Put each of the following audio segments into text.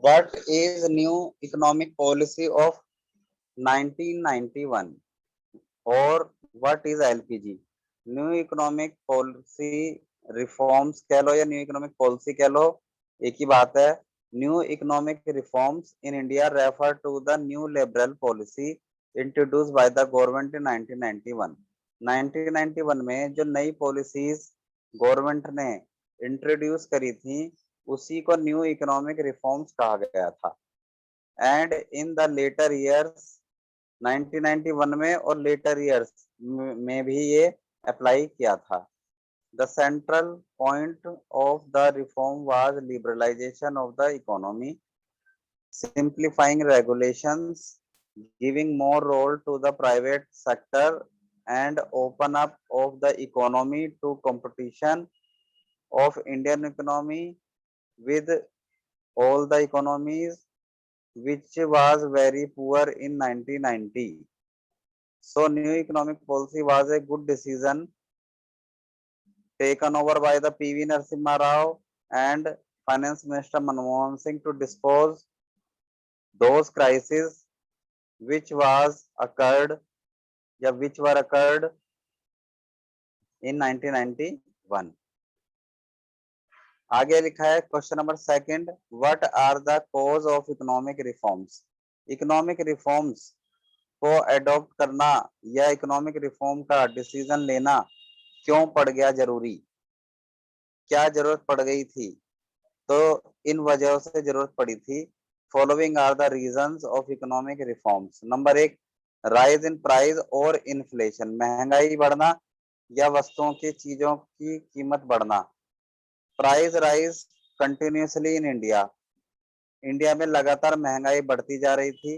What is new economic policy of 1991 और what is LPG? New economic policy reforms कह लो या new economic policy कह लो, एक ही बात है। New economic reforms in India refer to the new liberal policy introduce by the government in 1991। 1991 में जो नई पॉलिसीज गवर्नमेंट ने इंट्रोड्यूस करी थी उसी को न्यू इकोनॉमिक रिफॉर्म्स कहा गया था। And in the later years 1991 में और लेटर ईयर्स में भी ये अप्लाई किया था। The central point of the reform was liberalisation of the economy, simplifying regulations, giving more role to the private sector, and open up of the economy to competition of Indian economy with all the economies which was very poor in 1990. So new economic policy was a good decision taken over by the PV Narasimha Rao and Finance Minister Manmohan Singh to dispose those crises which was occurred which were occurred in 1991. आगे लिखा है question number second, what are the cause of economic reforms? Economic reforms को adopt करना या economic reform का decision लेना क्यों पड़ गया जरूरी, क्या जरूरत पड़ गई थी? तो इन वजहों से जरूरत पड़ी थी। Following are the reasons of economic reforms. Number एक, राइज इन प्राइस और इन्फ्लेशन, महंगाई बढ़ना या वस्तुओं की चीजों की कीमत बढ़ना। Price rise continuously in India, India में लगातार महंगाई बढ़ती जा रही थी।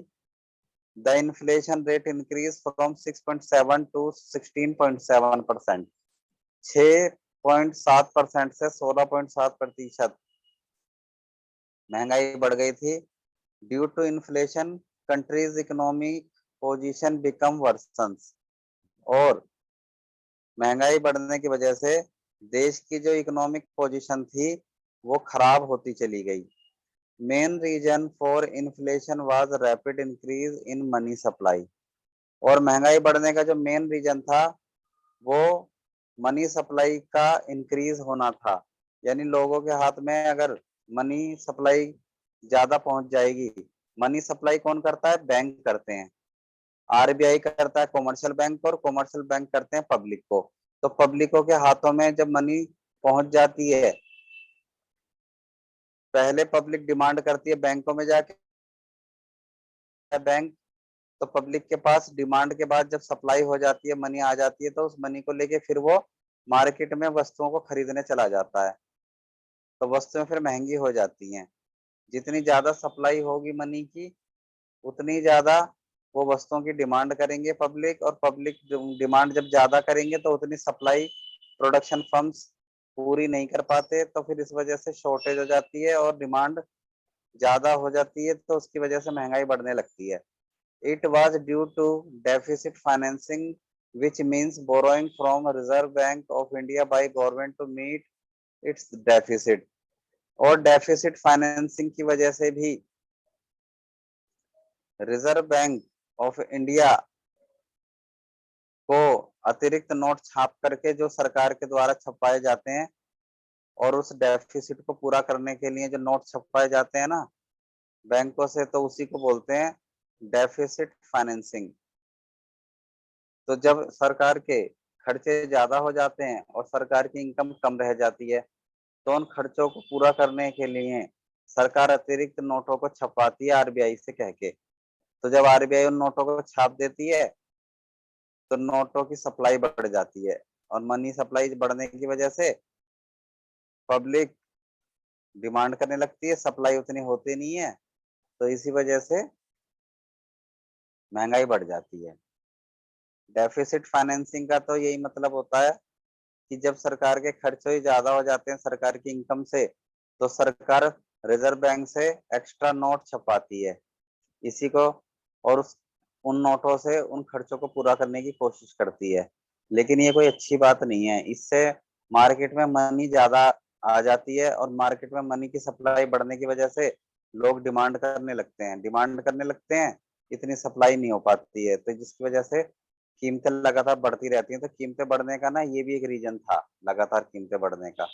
The inflation rate increase from 6.7 to 16.7%, 6.7% से 16.7% महंगाई बढ़ गई थी। Due to inflation countries economic position become worsens, और महंगाई बढ़ने की वजह से देश की जो इकोनॉमिक पोजीशन थी वो खराब होती चली गई। Main reason for inflation was rapid increase in money supply, और महंगाई बढ़ने का जो मेन रीजन था वो मनी सप्लाई का इंक्रीज होना था। यानी लोगों के हाथ में अगर मनी सप्लाई ज्यादा पहुंच जाएगी, मनी सप्लाई कौन करता है? बैंक करते हैं। आरबीआई करता है कॉमर्शियल बैंक, और कॉमर्शियल बैंक करते हैं पब्लिक को। तो पब्लिकों के हाथों में जब मनी पहुंच जाती है, पहले पब्लिक डिमांड करती है बैंकों में जाके, बैंक, तो पब्लिक के पास डिमांड के बाद जब सप्लाई हो जाती है, मनी आ जाती है, तो उस मनी को लेके फिर वो मार्केट में वस्तुओं को खरीदने चला जाता है। तो वस्तुएं फिर महंगी हो जाती हैं। जितनी ज्यादा सप्लाई होगी मनी की, उतनी ज्यादा वो वस्तुओं की डिमांड करेंगे पब्लिक, और पब्लिक डिमांड जब ज्यादा करेंगे तो उतनी सप्लाई प्रोडक्शन फर्म्स पूरी नहीं कर पाते, तो फिर इस वजह से शॉर्टेज हो जाती है और डिमांड ज्यादा हो जाती है, तो उसकी वजह से महंगाई बढ़ने लगती है। It was due to deficit financing which means borrowing from Reserve Bank of India by government to meet its deficit, और डेफिसिट फाइनेंसिंग की वजह से भी रिजर्व बैंक ऑफ इंडिया को अतिरिक्त नोट छाप करके जो सरकार के द्वारा छपवाए जाते हैं, और उस डेफिसिट को पूरा करने के लिए जो नोट छपवाए जाते हैं ना बैंकों से, तो उसी को बोलते हैं डेफिसिट फाइनेंसिंग। तो जब सरकार के खर्चे ज्यादा हो जाते हैं और सरकार की इनकम कम रह जाती है, तो उन खर्चों को पूरा करने के लिए सरकार अतिरिक्त नोटों को छपवाती है आरबीआई से कह के। तो जब आरबीआई उन नोटों को छाप देती है तो नोटों की सप्लाई बढ़ जाती है, और मनी सप्लाई बढ़ने की वजह से पब्लिक डिमांड करने लगती है, सप्लाई उतनी होती नहीं है, तो इसी वजह से महंगाई बढ़ जाती है। डेफिसिट फाइनेंसिंग का तो यही मतलब होता है कि जब सरकार के खर्चे ही ज्यादा हो जाते हैं सरकार की इनकम से, तो सरकार रिजर्व बैंक से एक्स्ट्रा नोट छपाती है इसी को, और उन नोटों से उन खर्चों को पूरा करने की कोशिश करती है। लेकिन ये कोई अच्छी बात नहीं है, इससे मार्केट में मनी ज्यादा आ जाती है, और मार्केट में मनी की सप्लाई बढ़ने की वजह से लोग डिमांड करने लगते हैं, इतनी सप्लाई नहीं हो पाती है, तो जिसकी वजह से कीमतें लगातार बढ़ती रहती हैं। तो कीमतें बढ़ने का ना ये भी एक रीजन था, लगातार कीमतें बढ़ने का।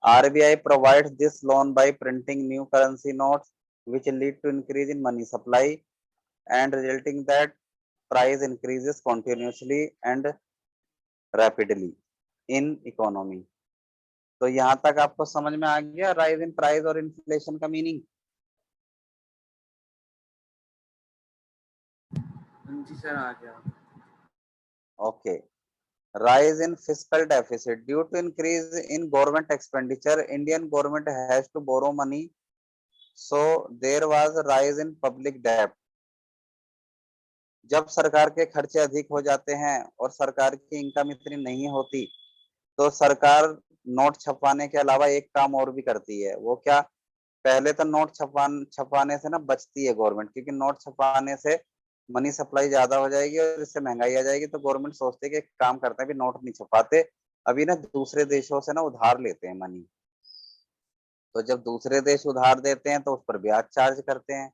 RBI provides this loan by printing new currency notes which lead to increase in money supply and resulting that price increases continuously and rapidly in economy। तो यहाँ तक आपको समझ में आ गया राइज इन प्राइस और इन्फ्लेशन का मीनिंग? जी sir, आ गया। Okay. rise in fiscal deficit due to increase in government expenditure, Indian government has to borrow money, so there was a rise in public debt। जब सरकार के खर्चे अधिक हो जाते हैं और सरकार की इनकम इतनी नहीं होती, तो सरकार नोट छपवाने के अलावा एक काम और भी करती है। वो क्या? पहले तो नोट छपवाने से ना बचती है गवर्नमेंट, क्योंकि नोट छपवाने से मनी सप्लाई ज्यादा हो जाएगी और इससे महंगाई आ जाएगी। तो गवर्नमेंट सोचते है कि एक काम करते हैं, भी नोट नहीं छपाते, अभी ना दूसरे देशों से ना उधार लेते हैं मनी। तो जब दूसरे देश उधार देते हैं तो उस पर ब्याज चार्ज करते हैं,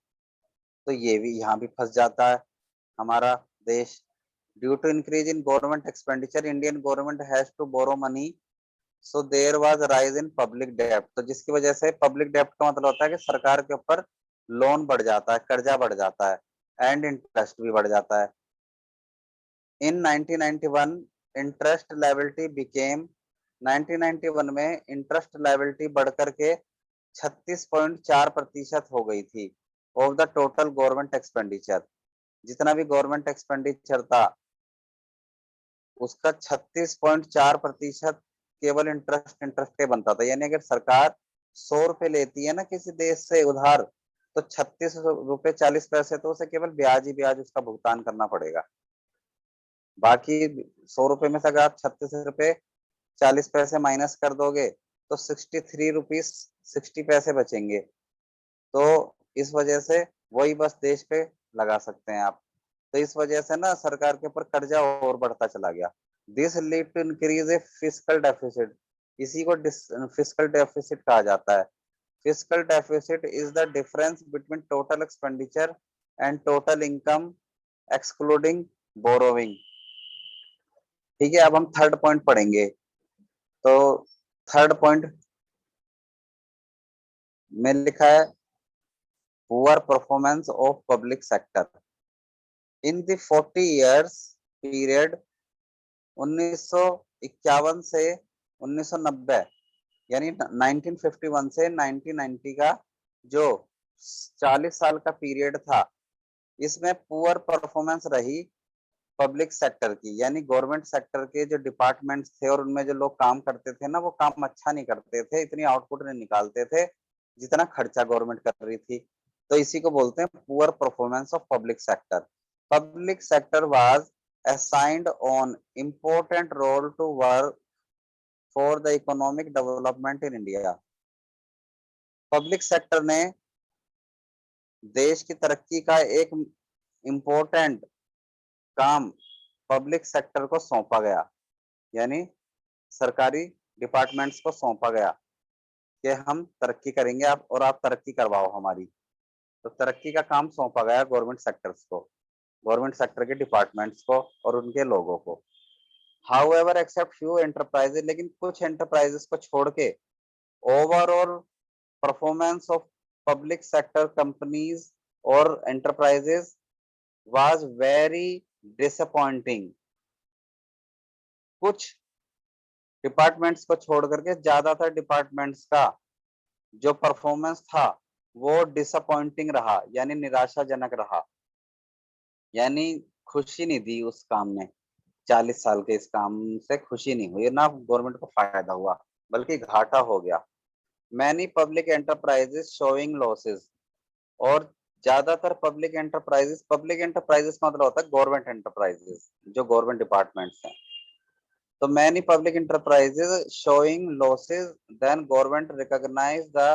तो ये भी यहाँ भी फंस जाता है हमारा देश। Due to increase in government expenditure, Indian government has to borrow money, so there was rise in public डेब्ट। तो जिसकी वजह से पब्लिक डेब्ट का मतलब होता है कि सरकार के ऊपर लोन बढ़ जाता है, कर्जा बढ़ जाता है एंड इंटरेस्ट भी बढ़ जाता है। इन 1991 इंटरेस्ट लायबिलिटी बिकेम 1991 में इंटरेस्ट लायबिलिटी बढ़कर के 36.4% हो गई थी of the total government expenditure. जितना भी गवर्नमेंट एक्सपेंडिचर था उसका 36.4% केवल इंटरेस्ट इंटरेस्ट पे बनता था। यानी अगर सरकार 100 रुपए लेती है ना किसी देश से उधार, तो 36 रुपए 40 पैसे तो उसे केवल ब्याज ही ब्याज उसका भुगतान करना पड़ेगा। बाकी 100 रुपए में से अगर आप 36 रुपए 40 पैसे माइनस कर दोगे तो 63 रुपीज 60 पैसे बचेंगे। तो इस वजह से वही बस देश पे लगा सकते हैं आप। तो इस वजह से ना सरकार के ऊपर कर्जा और बढ़ता चला गया। This lead to increase a fiscal deficit. इसी को फिस्कल डेफिसिट कहा जाता है। Fiscal deficit is the difference between total expenditure and total income excluding borrowing. ठीक है, अब हम थर्ड पॉइंट पढ़ेंगे। तो थर्ड पॉइंट में लिखा है poor performance of public sector in the 40 years period 1951 से 1990, यानी 1951 से 1990 का जो 40 साल का पीरियड था, इसमें पुअर परफॉर्मेंस रही पब्लिक सेक्टर की। यानी गवर्नमेंट सेक्टर के जो डिपार्टमेंट्स थे और उनमें जो लोग काम करते थे ना, वो काम अच्छा नहीं करते थे, इतनी आउटपुट नहीं निकालते थे जितना खर्चा गवर्नमेंट कर रही थी। तो इसी को बोलते हैं poor performance of public sector. Public sector was assigned on important role to work for the economic development in India। Public sector ने देश की तरक्की का एक इम्पोर्टेंट काम पब्लिक सेक्टर को सौंपा गया, यानी सरकारी डिपार्टमेंट्स को सौंपा गया कि हम तरक्की करेंगे आप, और आप तरक्की करवाओ हमारी। तो तरक्की का काम सौंपा गया गवर्नमेंट सेक्टर्स को, गवर्नमेंट सेक्टर के डिपार्टमेंट्स को और उनके लोगों को। हाउएवर एक्सेप्ट फ्यू एंटरप्राइजेस, लेकिन कुछ एंटरप्राइजेस को छोड़ के overall performance of public sector companies और एंटरप्राइजेस वाज वेरी डिसअपॉइंटिंग। कुछ डिपार्टमेंट्स को छोड़ करके ज्यादातर डिपार्टमेंट्स का जो परफॉर्मेंस था वो डिसअपॉइंटिंग रहा, यानी निराशाजनक रहा। यानी खुशी नहीं दी उस काम ने। 40 साल के इस काम से खुशी नहीं हुई, ना गवर्नमेंट को फायदा हुआ बल्कि घाटा हो गया। Many public enterprises showing losses, और ज्यादातर पब्लिक एंटरप्राइजेस का मतलब होता है गवर्नमेंट एंटरप्राइजेस, जो गवर्नमेंट डिपार्टमेंट्स हैं। तो many public enterprises showing losses, then government recognize the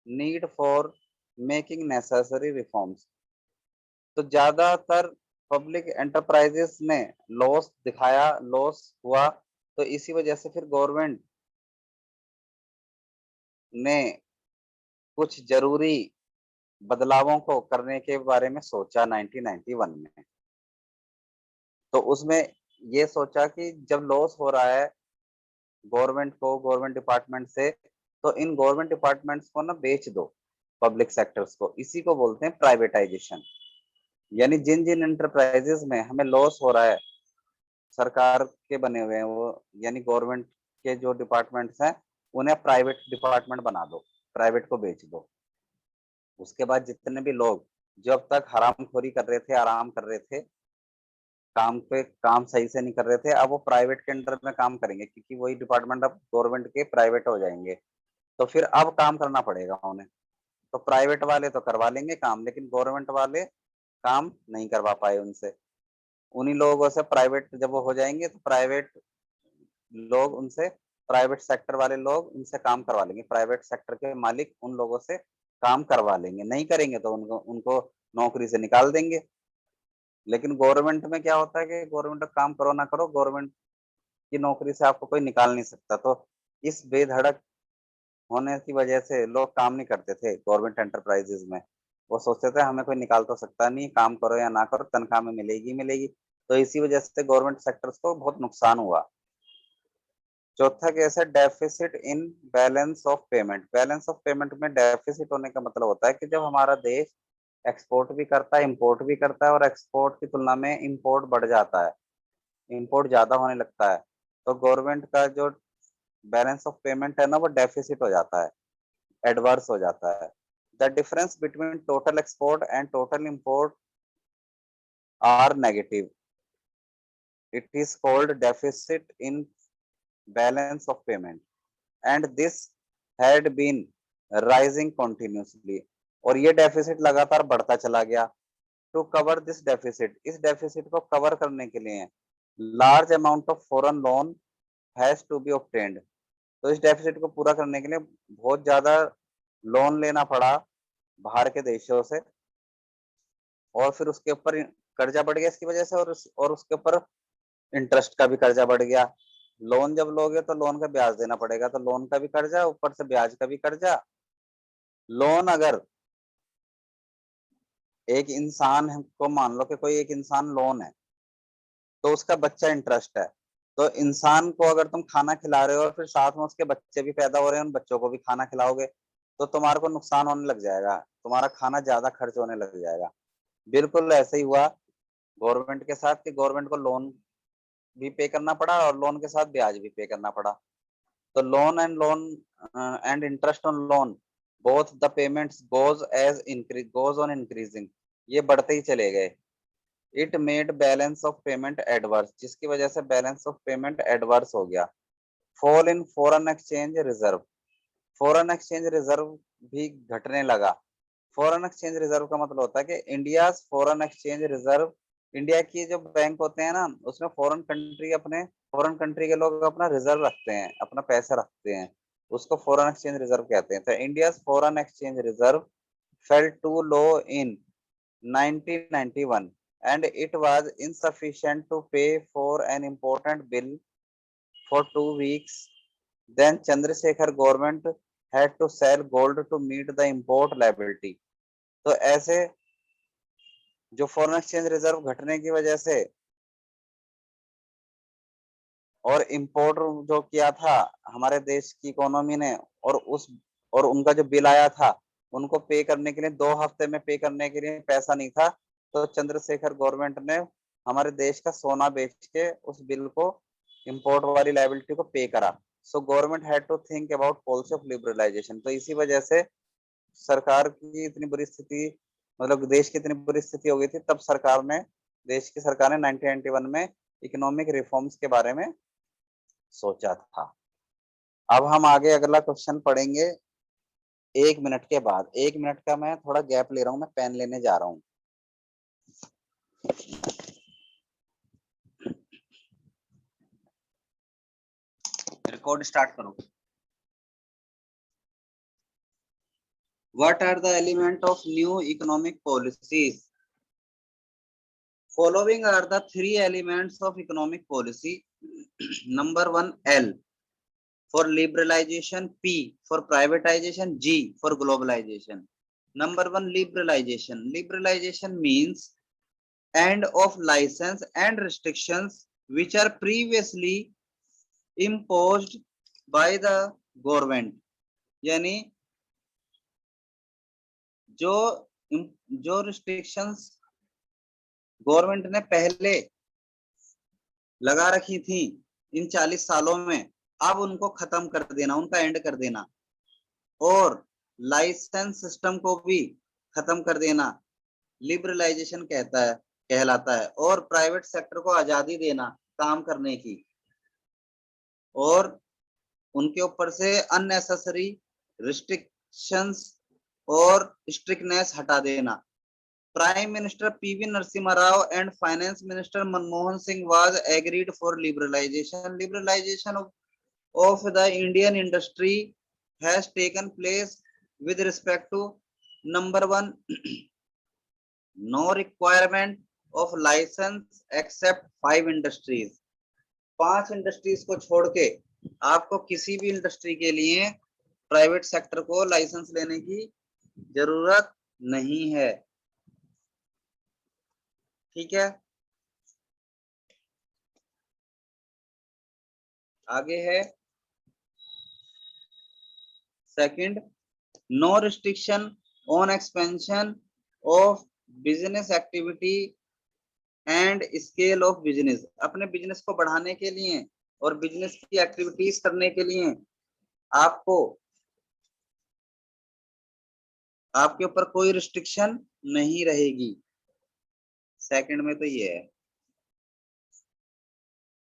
need for making necessary reforms। तो ज्यादातर पब्लिक एंटरप्राइजेस ने लॉस दिखाया, लॉस हुआ, तो इसी वजह से फिर गवर्नमेंट ने कुछ जरूरी बदलावों को करने के बारे में सोचा 1991 में। तो उसमें ये सोचा कि जब लॉस हो रहा है गवर्नमेंट को, गवर्नमेंट डिपार्टमेंट से, तो इन गवर्नमेंट डिपार्टमेंट्स को ना बेच दो पब्लिक सेक्टर्स को। इसी को बोलते हैं प्राइवेटाइजेशन। यानी जिन जिन एंटरप्राइजेस में हमें लॉस हो रहा है, सरकार के बने हुए हैं वो, यानी गवर्नमेंट के जो डिपार्टमेंट्स हैं, उन्हें प्राइवेट डिपार्टमेंट बना दो, प्राइवेट को बेच दो। उसके बाद जितने भी लोग जो अब तक हरामखोरी कर रहे थे, आराम कर रहे थे, काम पे काम सही से नहीं कर रहे थे, अब वो प्राइवेट के अंडर में काम करेंगे, क्योंकि वही डिपार्टमेंट अब गवर्नमेंट के प्राइवेट हो जाएंगे। तो फिर अब काम करना पड़ेगा उन्हें। तो प्राइवेट वाले तो करवा लेंगे काम, लेकिन गवर्नमेंट वाले काम नहीं करवा पाए उनसे। उन्हीं लोगों से प्राइवेट जब वो हो जाएंगे, तो प्राइवेट लोग उनसे, प्राइवेट सेक्टर वाले लोग उनसे काम करवा लेंगे। प्राइवेट सेक्टर के मालिक उन लोगों से काम करवा लेंगे, नहीं करेंगे तो उनको उनको नौकरी से निकाल देंगे। लेकिन गवर्नमेंट में क्या होता है कि गवर्नमेंट काम करो ना करो, गवर्नमेंट की नौकरी से आपको कोई निकाल नहीं सकता। तो इस बेधड़क होने की वजह से लोग काम नहीं करते थे गवर्नमेंट एंटरप्राइजेज में। वो सोचते थे हमें कोई निकाल तो सकता नहीं, काम करो या ना करो, तनख्वाह में मिलेगी मिलेगी। तो इसी वजह से गवर्नमेंट सेक्टर्स को बहुत नुकसान हुआ। चौथा केस है deficit in balance of payment. Balance of payment में डेफिसिट होने का मतलब होता है कि जब हमारा देश एक्सपोर्ट भी करता है, इंपोर्ट भी करता है, और एक्सपोर्ट की तुलना में इंपोर्ट बढ़ जाता है, इंपोर्ट ज्यादा होने लगता है, तो गवर्नमेंट का जो बैलेंस ऑफ पेमेंट है ना, वो डेफिसिट हो जाता है, एडवर्स हो जाता है। The difference between total export and total import are negative, it is called deficit in balance of payment, and this had been rising continuously. और ये डेफिसिट लगातार बढ़ता चला गया। टू कवर दिस डेफिसिट, इस डेफिसिट को कवर करने के लिए large amount of foreign loan has to be obtained. तो इस डेफिसिट को पूरा करने के लिए बहुत ज्यादा लोन लेना पड़ा बाहर के देशों से, और फिर उसके ऊपर कर्जा बढ़ गया इसकी वजह से, और उसके ऊपर इंटरेस्ट का भी कर्जा बढ़ गया। लोन जब लोगे तो लोन का ब्याज देना पड़ेगा, तो लोन का भी कर्जा, ऊपर से ब्याज का भी कर्जा। लोन अगर एक इंसान को, मान लो कि कोई एक इंसान लोन है, तो उसका बच्चा इंटरेस्ट है। तो इंसान को अगर तुम खाना खिला रहे हो और फिर साथ में उसके बच्चे भी पैदा हो रहे हैं, उन बच्चों को भी खाना खिलाओगे, तो तुम्हारे को नुकसान होने लग जाएगा, तुम्हारा खाना ज्यादा खर्च होने लग जाएगा। बिल्कुल ऐसे ही हुआ गवर्नमेंट के साथ, कि गवर्नमेंट को लोन भी पे करना पड़ा और लोन के साथ ब्याज भी पे करना पड़ा। तो loan and interest on loan, both the payments goes on increasing, ये बढ़ते ही चले गए। It made balance of payment adverse, जिसकी वजह से बैलेंस ऑफ पेमेंट एडवर्स हो गया। Fall in foreign exchange reserve, foreign exchange reserve भी घटने लगा। फॉरेन एक्सचेंज रिजर्व का मतलब होता है कि India foreign exchange reserve, India की जो बैंक होते हैं ना, उसमें फॉरेन कंट्री के लोग अपना रिजर्व रखते हैं, अपना पैसा रखते हैं, उसको फॉरेन एक्सचेंज रिजर्व कहते हैं। तो India foreign exchange reserve fell too low in 1991 and it was insufficient to pay for an important bill for 2 weeks. Then Chandrasekhar government had to sell gold to meet the import liability. तो ऐसे जो foreign exchange reserve घटने की वजह से और import जो किया था हमारे देश की इकोनॉमी ने, और उनका जो बिल आया था, उनको पे करने के लिए 2 हफ्ते में पे करने के लिए पैसा नहीं था। तो चंद्रशेखर गवर्नमेंट ने हमारे देश का सोना बेच के उस बिल को, इंपोर्ट वाली लायबिलिटी को पे करा। So government had to think about policy of liberalisation. तो इसी वजह से सरकार की इतनी बुरी स्थिति, मतलब देश की इतनी बुरी स्थिति हो गई थी, तब देश की सरकार ने 1991 में इकोनॉमिक रिफॉर्म्स के बारे में सोचा था। अब हम आगे अगला क्वेश्चन पढ़ेंगे 1 मिनट के बाद। 1 मिनट का मैं थोड़ा गैप ले रहा हूँ, मैं पेन लेने जा रहा हूँ। रिकॉर्ड स्टार्ट करो। What are the elements of new economic policies? Following are the 3 elements of economic policy. Number 1, L for liberalization, P for privatization, G for globalization. Number one, liberalization. Liberalization means end of license and restrictions which are previously imposed by the government. यानी जो restrictions government ने पहले लगा रखी थी इन 40 सालों में, अब उनको खत्म कर देना, उनका एंड कर देना, और लाइसेंस सिस्टम को भी खत्म कर देना लिबरलाइजेशन कहलाता है। और प्राइवेट सेक्टर को आजादी देना काम करने की, और उनके ऊपर से अननेसेसरी रिस्ट्रिक्शंस और स्ट्रिक्टनेस हटा देना। Prime Minister P.V. Narasimha Rao and Finance Minister Manmohan Singh was agreed for liberalization. Liberalization of the Indian industry has taken place with respect to number one, no requirement of license except 5 industries. 5 industries को छोड़ के आपको किसी भी industry के लिए private sector को licence लेने की जरूरत नहीं है। ठीक है, आगे है second, no restriction on expansion of business activity and scale of business. अपने बिजनेस को बढ़ाने के लिए और बिजनेस की एक्टिविटीज करने के लिए आपको आपके ऊपर कोई रिस्ट्रिक्शन नहीं रहेगी। सेकंड में तो ये है।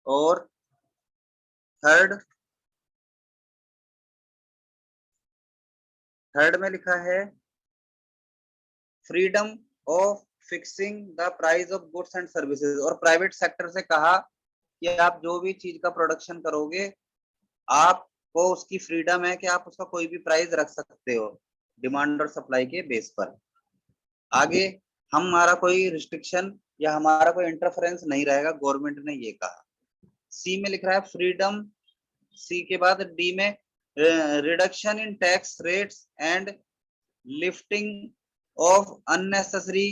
और थर्ड में लिखा है freedom of fixing the price of goods and services. और प्राइवेट सेक्टर से कहा कि आप जो भी चीज का प्रोडक्शन करोगे आपको उसकी फ्रीडम है कि आप उसका कोई भी प्राइस रख सकते हो डिमांड और सप्लाई के बेस पर। आगे हमारा कोई रिस्ट्रिक्शन या हमारा कोई इंटरफेरेंस नहीं रहेगा, गवर्नमेंट ने ये कहा। सी में लिख रहा है फ्रीडम, सी के बाद डी में reduction in tax rates and lifting of unnecessary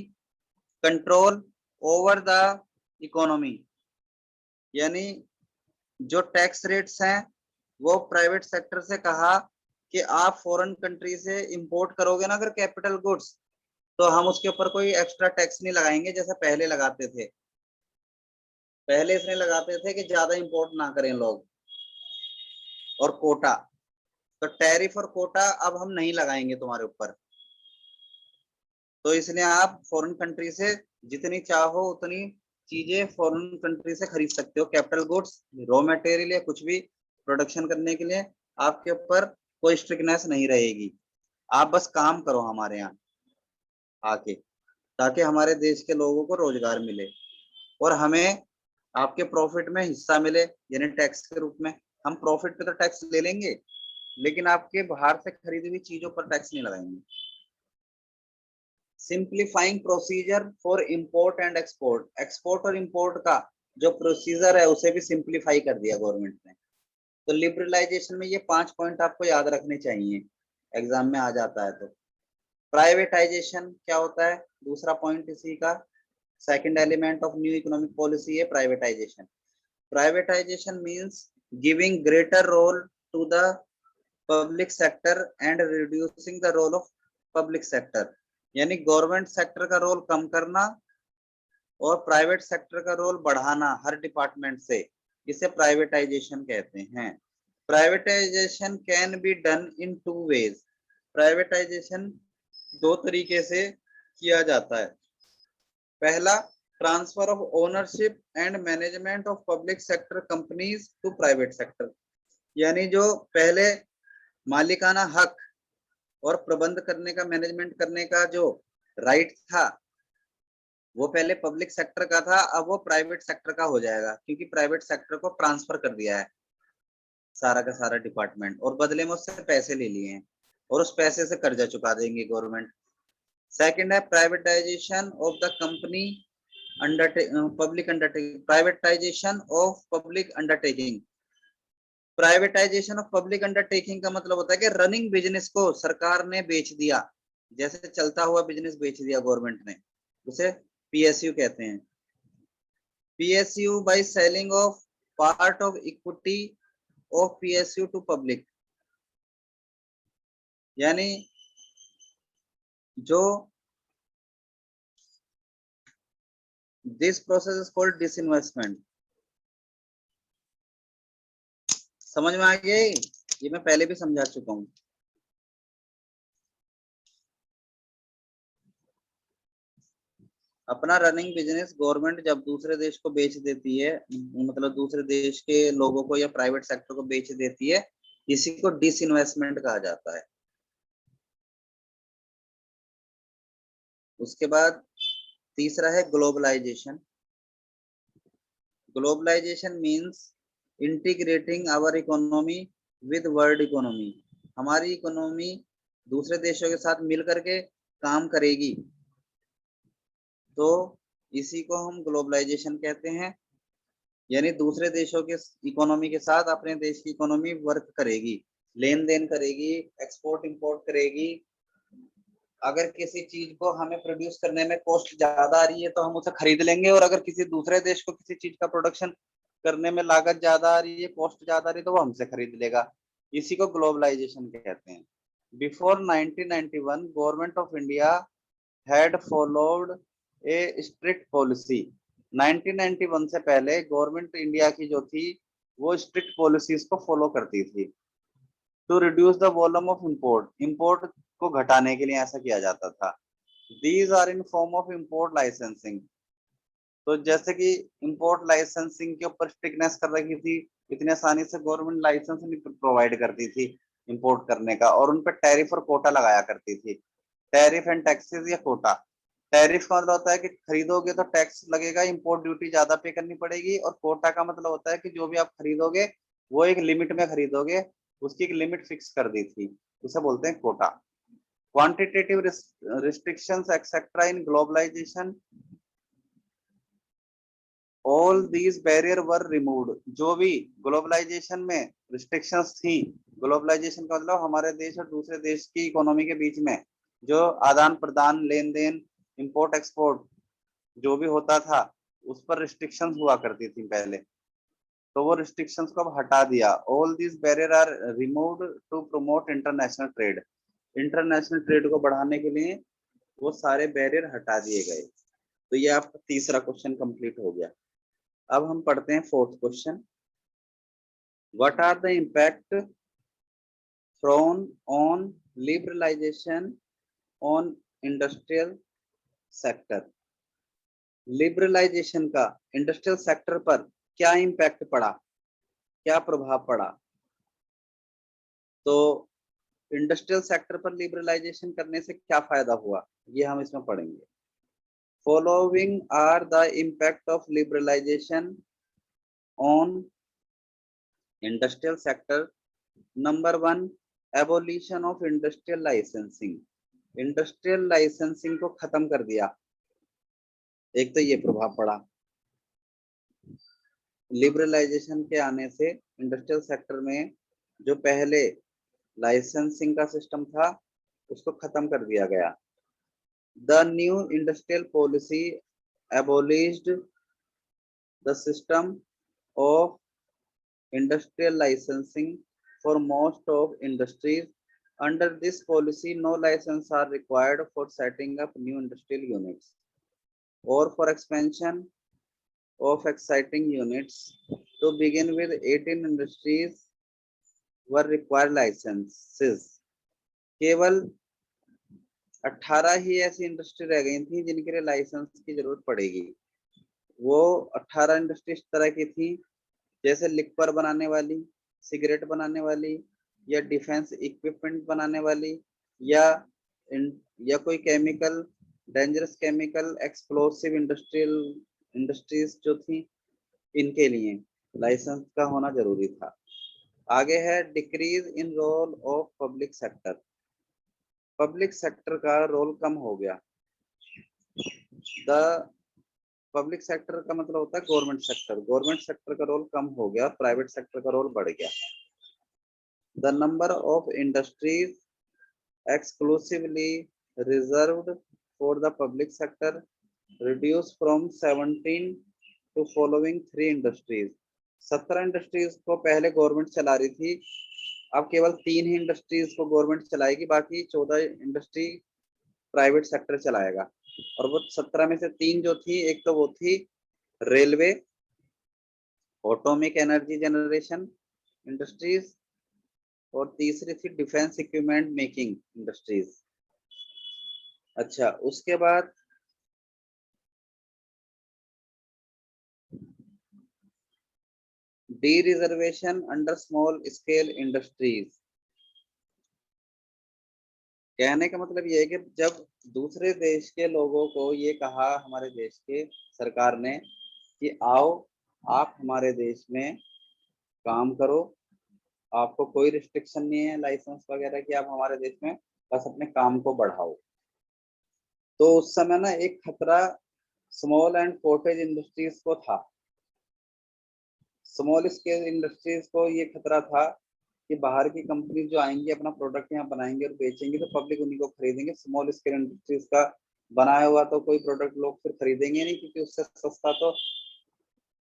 control over the economy. यानी जो टैक्स रेट्स हैं वो प्राइवेट सेक्टर से कहा कि आप फॉरेन कंट्री से इंपोर्ट करोगे ना अगर कैपिटल गुड्स, तो हम उसके ऊपर कोई एक्स्ट्रा टैक्स नहीं लगाएंगे जैसे पहले लगाते थे। पहले इसने लगाते थे कि ज्यादा इंपोर्ट ना करें लोग, और कोटा, तो टैरिफ और कोटा अब हम नहीं लगाएंगे तुम्हारे ऊपर। तो इसलिए आप फॉरेन कंट्री से जितनी चाहो उतनी चीजें फॉरेन कंट्री से खरीद सकते हो, कैपिटल गुड्स, रॉ मटेरियल या कुछ भी प्रोडक्शन करने के लिए आपके ऊपर कोई स्ट्रिक्टनेस नहीं रहेगी। आप बस काम करो हमारे यहाँ आके, ताकि हमारे देश के लोगों को रोजगार मिले और हमें आपके प्रॉफिट में हिस्सा मिले, यानी टैक्स के रूप में। हम प्रॉफिट पे तो टैक्स ले लेंगे लेकिन आपके बाहर से खरीदी हुई चीजों पर टैक्स नहीं लगाएंगे। Simplifying procedure for import and export. Export और इंपोर्ट का जो प्रोसीजर है उसे भी सिंप्लीफाई कर दिया गवर्नमेंट ने। तो लिबरलाइजेशन में ये 5 पॉइंट आपको याद रखने चाहिए, एग्जाम में आ जाता है। तो प्राइवेटाइजेशन क्या होता है, दूसरा पॉइंट इसी का second element of new economic policy है privatisation. Privatisation means giving greater role to the public sector and reducing the role of public sector. यानी गवर्नमेंट सेक्टर का रोल कम करना और प्राइवेट सेक्टर का रोल बढ़ाना हर डिपार्टमेंट से, इसे प्राइवेटाइजेशन कहते हैं। Privatisation can be done in 2 ways. Privatisation 2 तरीके से किया जाता है। पहला, transfer of ownership and management of public sector companies to private sector. यानी जो पहले मालिकाना हक और प्रबंध करने का, मैनेजमेंट करने का जो राइट था वो पहले पब्लिक सेक्टर का था, अब वो प्राइवेट सेक्टर का हो जाएगा, क्योंकि प्राइवेट सेक्टर को ट्रांसफर कर दिया है सारा का सारा डिपार्टमेंट, और बदले में उससे पैसे ले लिए हैं और उस पैसे से कर्जा चुका देंगे गवर्नमेंट। सेकंड है privatisation of the company public undertaking. Privatisation of public undertaking. Privatisation of public undertaking का मतलब होता है कि रनिंग बिजनेस को सरकार ने बेच दिया, जैसे चलता हुआ बिजनेस बेच दिया गवर्नमेंट ने, उसे पीएसयू कहते हैं। PSU by selling of part of equity of PSU to public, यानी जो this process is called disinvestment. समझ में आ गया? ये मैं पहले भी समझा चुका हूं। अपना रनिंग बिजनेस गवर्नमेंट जब दूसरे देश को बेच देती है, मतलब दूसरे देश के लोगों को या प्राइवेट सेक्टर को बेच देती है, इसी को डिसइन्वेस्टमेंट कहा जाता है। उसके बाद तीसरा है globalisation. Globalisation means integrating our economy with world economy. हमारी इकोनॉमी दूसरे देशों के साथ मिल करके काम करेगी, तो इसी को हम ग्लोबलाइजेशन कहते हैं। यानी दूसरे देशों के इकोनॉमी के साथ अपने देश की इकोनॉमी वर्क करेगी, लेन देन करेगी, एक्सपोर्ट इंपोर्ट करेगी। अगर किसी चीज को हमें प्रोड्यूस करने में कॉस्ट ज्यादा आ रही है तो हम उसे खरीद लेंगे, और अगर किसी दूसरे देश को किसी चीज का प्रोडक्शन करने में लागत ज्यादा आ रही है, कॉस्ट ज्यादा आ रही है, तो वो हमसे खरीद लेगा। इसी को ग्लोबलाइजेशन कहते हैं। Before 1991 government of India had followed A strict policy. 1991 से पहले गवर्नमेंट इंडिया की जो थी वो स्ट्रिक्ट पॉलिसीज को फॉलो करती थी। To reduce the volume of import, import को घटाने के लिए ऐसा किया जाता था। These are in form of import licensing. तो जैसे कि इंपोर्ट लाइसेंसिंग के ऊपर स्ट्रिक्टनेस कर रखी थी, इतनी आसानी से गवर्नमेंट लाइसेंस नहीं प्रोवाइड करती थी इंपोर्ट करने का, और उन पर टैरिफ और कोटा लगाया करती थी। टैरिफ एंड टैक्सेस या कोटा। टैरिफ का मतलब होता है कि खरीदोगे तो टैक्स लगेगा, इंपोर्ट ड्यूटी ज्यादा पे करनी पड़ेगी, और कोटा का मतलब होता है कि जो भी आप खरीदोगे वो एक लिमिट में खरीदोगे, उसकी एक लिमिट फिक्स कर दी थी, उसे बोलते हैं quota. Quantitative restrictions etc in globalization, all these barrier were removed। जो भी ग्लोबलाइजेशन में रिस्ट्रिक्शंस थी, ग्लोबलाइजेशन का मतलब हमारे देश और दूसरे देश की इकोनॉमी के बीच में जो आदान प्रदान, लेन देन, इंपोर्ट एक्सपोर्ट जो भी होता था, उस पर रिस्ट्रिक्शंस हुआ करती थी पहले, तो वो रिस्ट्रिक्शंस को अब हटा दिया। All these barrier are removed to promote international trade. International trade को बढ़ाने के लिए वो सारे बैरियर हटा दिए गए। तो ये आपका तीसरा क्वेश्चन कंप्लीट हो गया। अब हम पढ़ते हैं fourth question. What are the impact from on liberalisation on industrial sector. Liberalisation का इंडस्ट्रियल सेक्टर पर क्या इम्पैक्ट पड़ा, क्या प्रभाव पड़ा? तो इंडस्ट्रियल सेक्टर पर लिबरलाइजेशन करने से क्या फायदा हुआ, ये हम इसमें पढ़ेंगे। Following are the impact of liberalisation on industrial sector. Number 1, abolition of industrial licensing. Industrial licensing को खत्म कर दिया, एक तो ये प्रभाव पड़ा। लिबरलाइजेशन के आने से इंडस्ट्रियल सेक्टर में जो पहले लाइसेंसिंग का सिस्टम था उसको खत्म कर दिया गया। The new industrial policy abolished the system of industrial licensing for most of industries. Under this policy, no license are required for setting up new industrial units or for expansion of existing units. To begin with, 18 industries were required licenses. केवल 18 ही ऐसी industry रह गई थी जिनके लिए licence की जरूरत पड़ेगी। वो 18 इंडस्ट्री इस तरह की थी जैसे लिक्वर बनाने वाली, सिगरेट बनाने वाली, या डिफेंस इक्विपमेंट बनाने वाली, या कोई chemical, dangerous chemical, explosive industries जो थी, इनके लिए लाइसेंस का होना जरूरी था। आगे है decrease in role of public sector. Public sector का रोल कम हो गया। द पब्लिक सेक्टर का मतलब होता है गवर्नमेंट सेक्टर। गवर्नमेंट सेक्टर का रोल कम हो गया, प्राइवेट सेक्टर का रोल बढ़ गया। The number of industries exclusively reserved for the public sector reduced from 17 to following 3 industries. 17 industries को पहले गवर्नमेंट चला रही थी, अब केवल 3 ही इंडस्ट्रीज को गवर्नमेंट चलाएगी, बाकी 14 इंडस्ट्री प्राइवेट सेक्टर चलाएगा। और वो 17 में से 3 जो थी, एक तो वो थी railway, atomic energy generation industries, और तीसरी थी डिफेंस इक्विपमेंट मेकिंग इंडस्ट्रीज। अच्छा, उसके बाद D reservation under small scale industries. कहने का मतलब ये है कि जब दूसरे देश के लोगों को ये कहा हमारे देश के सरकार ने कि आओ आप हमारे देश में काम करो, आपको कोई रिस्ट्रिक्शन नहीं है लाइसेंस वगैरह की, आप हमारे देश में बस अपने काम को बढ़ाओ। तो उस समय ना एक खतरा स्मॉल एंड कॉटेज इंडस्ट्रीज को था। स्मॉल स्केल इंडस्ट्रीज को ये खतरा था कि बाहर की कंपनी जो आएंगी अपना प्रोडक्ट यहाँ बनाएंगे और बेचेंगे तो पब्लिक उन्हीं को खरीदेंगे। स्मॉल स्केल इंडस्ट्रीज का बनाया हुआ तो कोई प्रोडक्ट लोग फिर खरीदेंगे नहीं, क्योंकि उससे सस्ता तो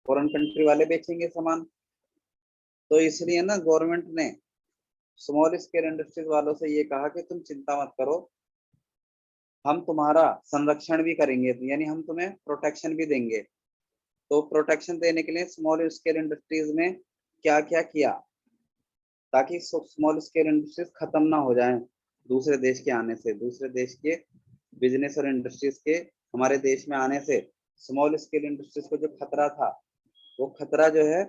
फॉरेन कंट्री वाले बेचेंगे सामान। तो इसलिए ना गवर्नमेंट ने स्मॉल स्केल इंडस्ट्रीज वालों से ये कहा कि तुम चिंता मत करो, हम तुम्हारा संरक्षण भी करेंगे, यानी हम तुम्हें प्रोटेक्शन भी देंगे। तो प्रोटेक्शन देने के लिए स्मॉल स्केल इंडस्ट्रीज में क्या क्या किया, ताकि स्मॉल स्केल इंडस्ट्रीज खत्म ना हो जाएं दूसरे देश के आने से, दूसरे देश के बिजनेस और इंडस्ट्रीज के हमारे देश में आने से स्मॉल स्केल इंडस्ट्रीज को जो खतरा था, वो खतरा जो है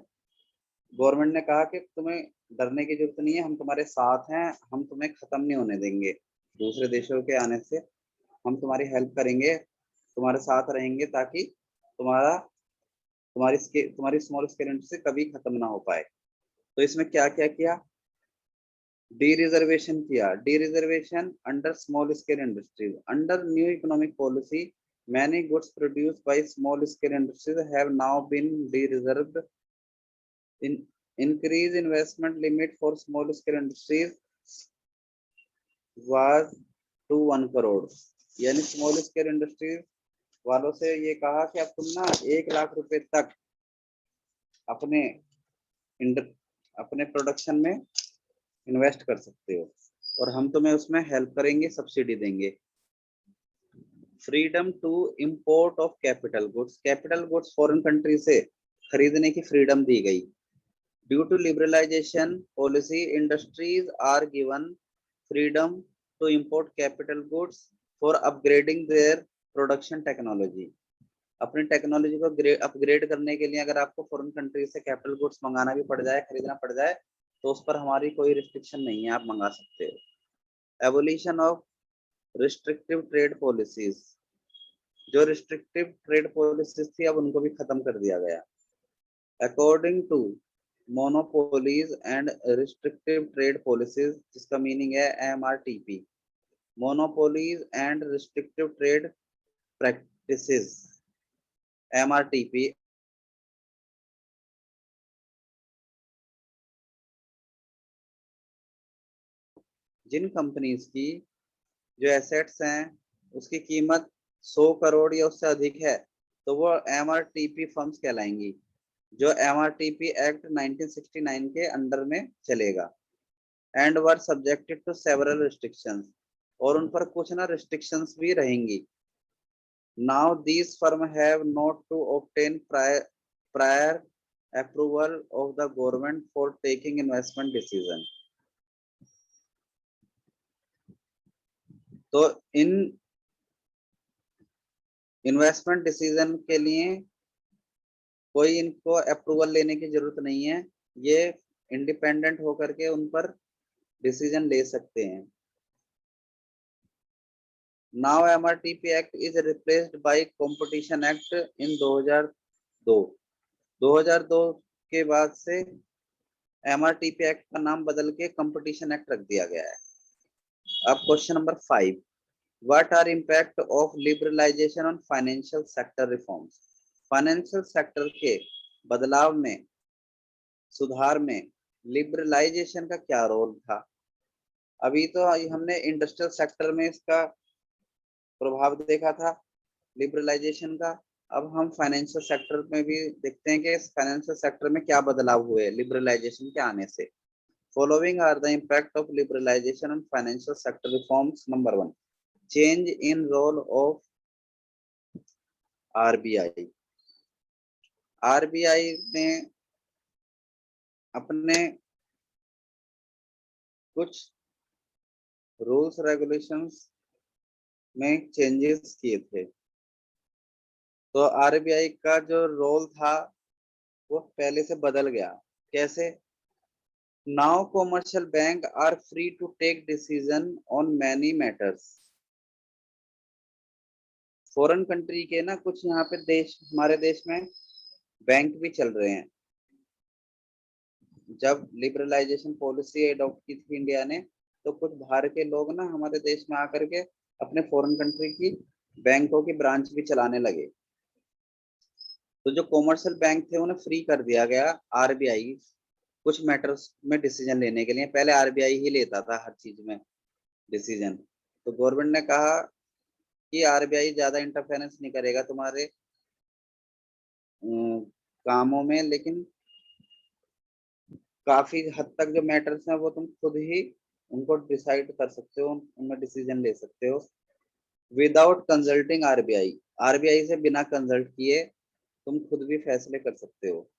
गवर्नमेंट ने कहा कि तुम्हें डरने की जरूरत नहीं है, हम तुम्हारे साथ हैं, हम तुम्हें खत्म नहीं होने देंगे। दूसरे देशों के आने से हम तुम्हारी हेल्प करेंगे, तुम्हारे साथ रहेंगे, ताकि तुम्हारी स्मॉल स्केल इंडस्ट्री कभी खत्म ना हो पाए। तो इसमें क्या क्या किया, डी रिजर्वेशन किया। D reservation under small scale industries under new economic policy many goods produced by small scale industries have now been de-reserved. In increase investment limit for small scale industries was to 1 crore। यानी small scale industries वालों से ये कहा कि अब तुम ना 1 लाख रुपए तक अपने अपने प्रोडक्शन में इन्वेस्ट कर सकते हो और हम तुम्हें उसमें हेल्प करेंगे, सब्सिडी देंगे। Freedom to import of capital goods foreign country से खरीदने की फ्रीडम दी गई। Due to liberalisation policy industries are given freedom to import capital goods for upgrading their production technology. अपनी टेक्नोलॉजी को अपग्रेड करने के लिए अगर आपको फॉरेन कंट्री से कैपिटल गुड्स मंगाना भी पड़ जाए, खरीदना पड़ जाए, तो उस पर हमारी कोई रिस्ट्रिक्शन नहीं है, आप मंगा सकते हो। Evolution of restrictive trade policies, जो रिस्ट्रिक्टिव ट्रेड पॉलिसीज थी अब उनको भी खत्म कर दिया गया। According to monopolies and restrictive trade policies, जिसका मीनिंग है MRTP, monopolies and restrictive trade practices, MRTP जिन कंपनीज की जो एसेट्स हैं उसकी कीमत 100 करोड़ या उससे अधिक है तो वो MRTP फर्म्स कहलाएंगी, जो MRTP एक्ट 1969 के अंडर में चलेगा। And were subjected to several restrictions, और उन पर कुछ ना रिस्ट्रिक्शंस भी रहेंगी। Now these firm have not to obtain prior approval of the government for taking investment decision. तो इन इन्वेस्टमेंट डिसीजन के लिए कोई इनको अप्रूवल लेने की जरूरत नहीं है, ये इंडिपेंडेंट होकर के उन पर डिसीजन ले सकते हैं। Now MRTP act is replaced by competition act in 2002। 2002 के बाद से MRTP एक्ट का नाम बदल के कंपटीशन एक्ट रख दिया गया है। अब question number 5, what are impact of liberalisation on financial sector reforms. Financial sector के बदलाव में, सुधार में लिबरलाइजेशन का क्या रोल था। अभी तो हमने इंडस्ट्रियल सेक्टर में इसका प्रभाव देखा था लिबरलाइजेशन का। अब हम फाइनेंशियल सेक्टर में भी देखते हैं कि फाइनेंशियल सेक्टर में क्या बदलाव हुए लिबरलाइजेशन के आने से। Following are the impact of liberalisation on financial sector reforms. Number 1, change in role of RBI. RBI ने अपने कुछ रूल्स रेगुलेशंस में चेंजेस किए थे। तो आरबीआई का जो रोल था वो पहले से बदल गया। कैसे? Now commercial bank are free to take decision on many matters. Foreign country के ना कुछ यहाँ पे देश, हमारे देश में बैंक भी चल रहे हैं। जब लिबरलाइजेशन पॉलिसी अडॉप्ट की थी इंडिया ने, तो कुछ बाहर के लोग ना हमारे देश में आकर के अपने फॉरेन कंट्री की बैंकों की ब्रांच भी चलाने लगे। तो जो कॉमर्शियल बैंक थे उन्हें फ्री कर दिया गया आरबीआई कुछ मैटर्स में डिसीजन लेने के लिए। पहले आरबीआई ही लेता था हर चीज में डिसीजन। तो गवर्नमेंट ने कहा कि आरबीआई ज्यादा इंटरफेरेंस नहीं करेगा तुम्हारे कामों में, लेकिन काफी हद तक जो मैटर्स हैं वो तुम खुद ही उनको डिसाइड कर सकते हो, उनमें डिसीजन ले सकते हो विदाउट कंसल्टिंग आरबीआई। आरबीआई से बिना कंसल्ट किए तुम खुद भी फैसले कर सकते हो।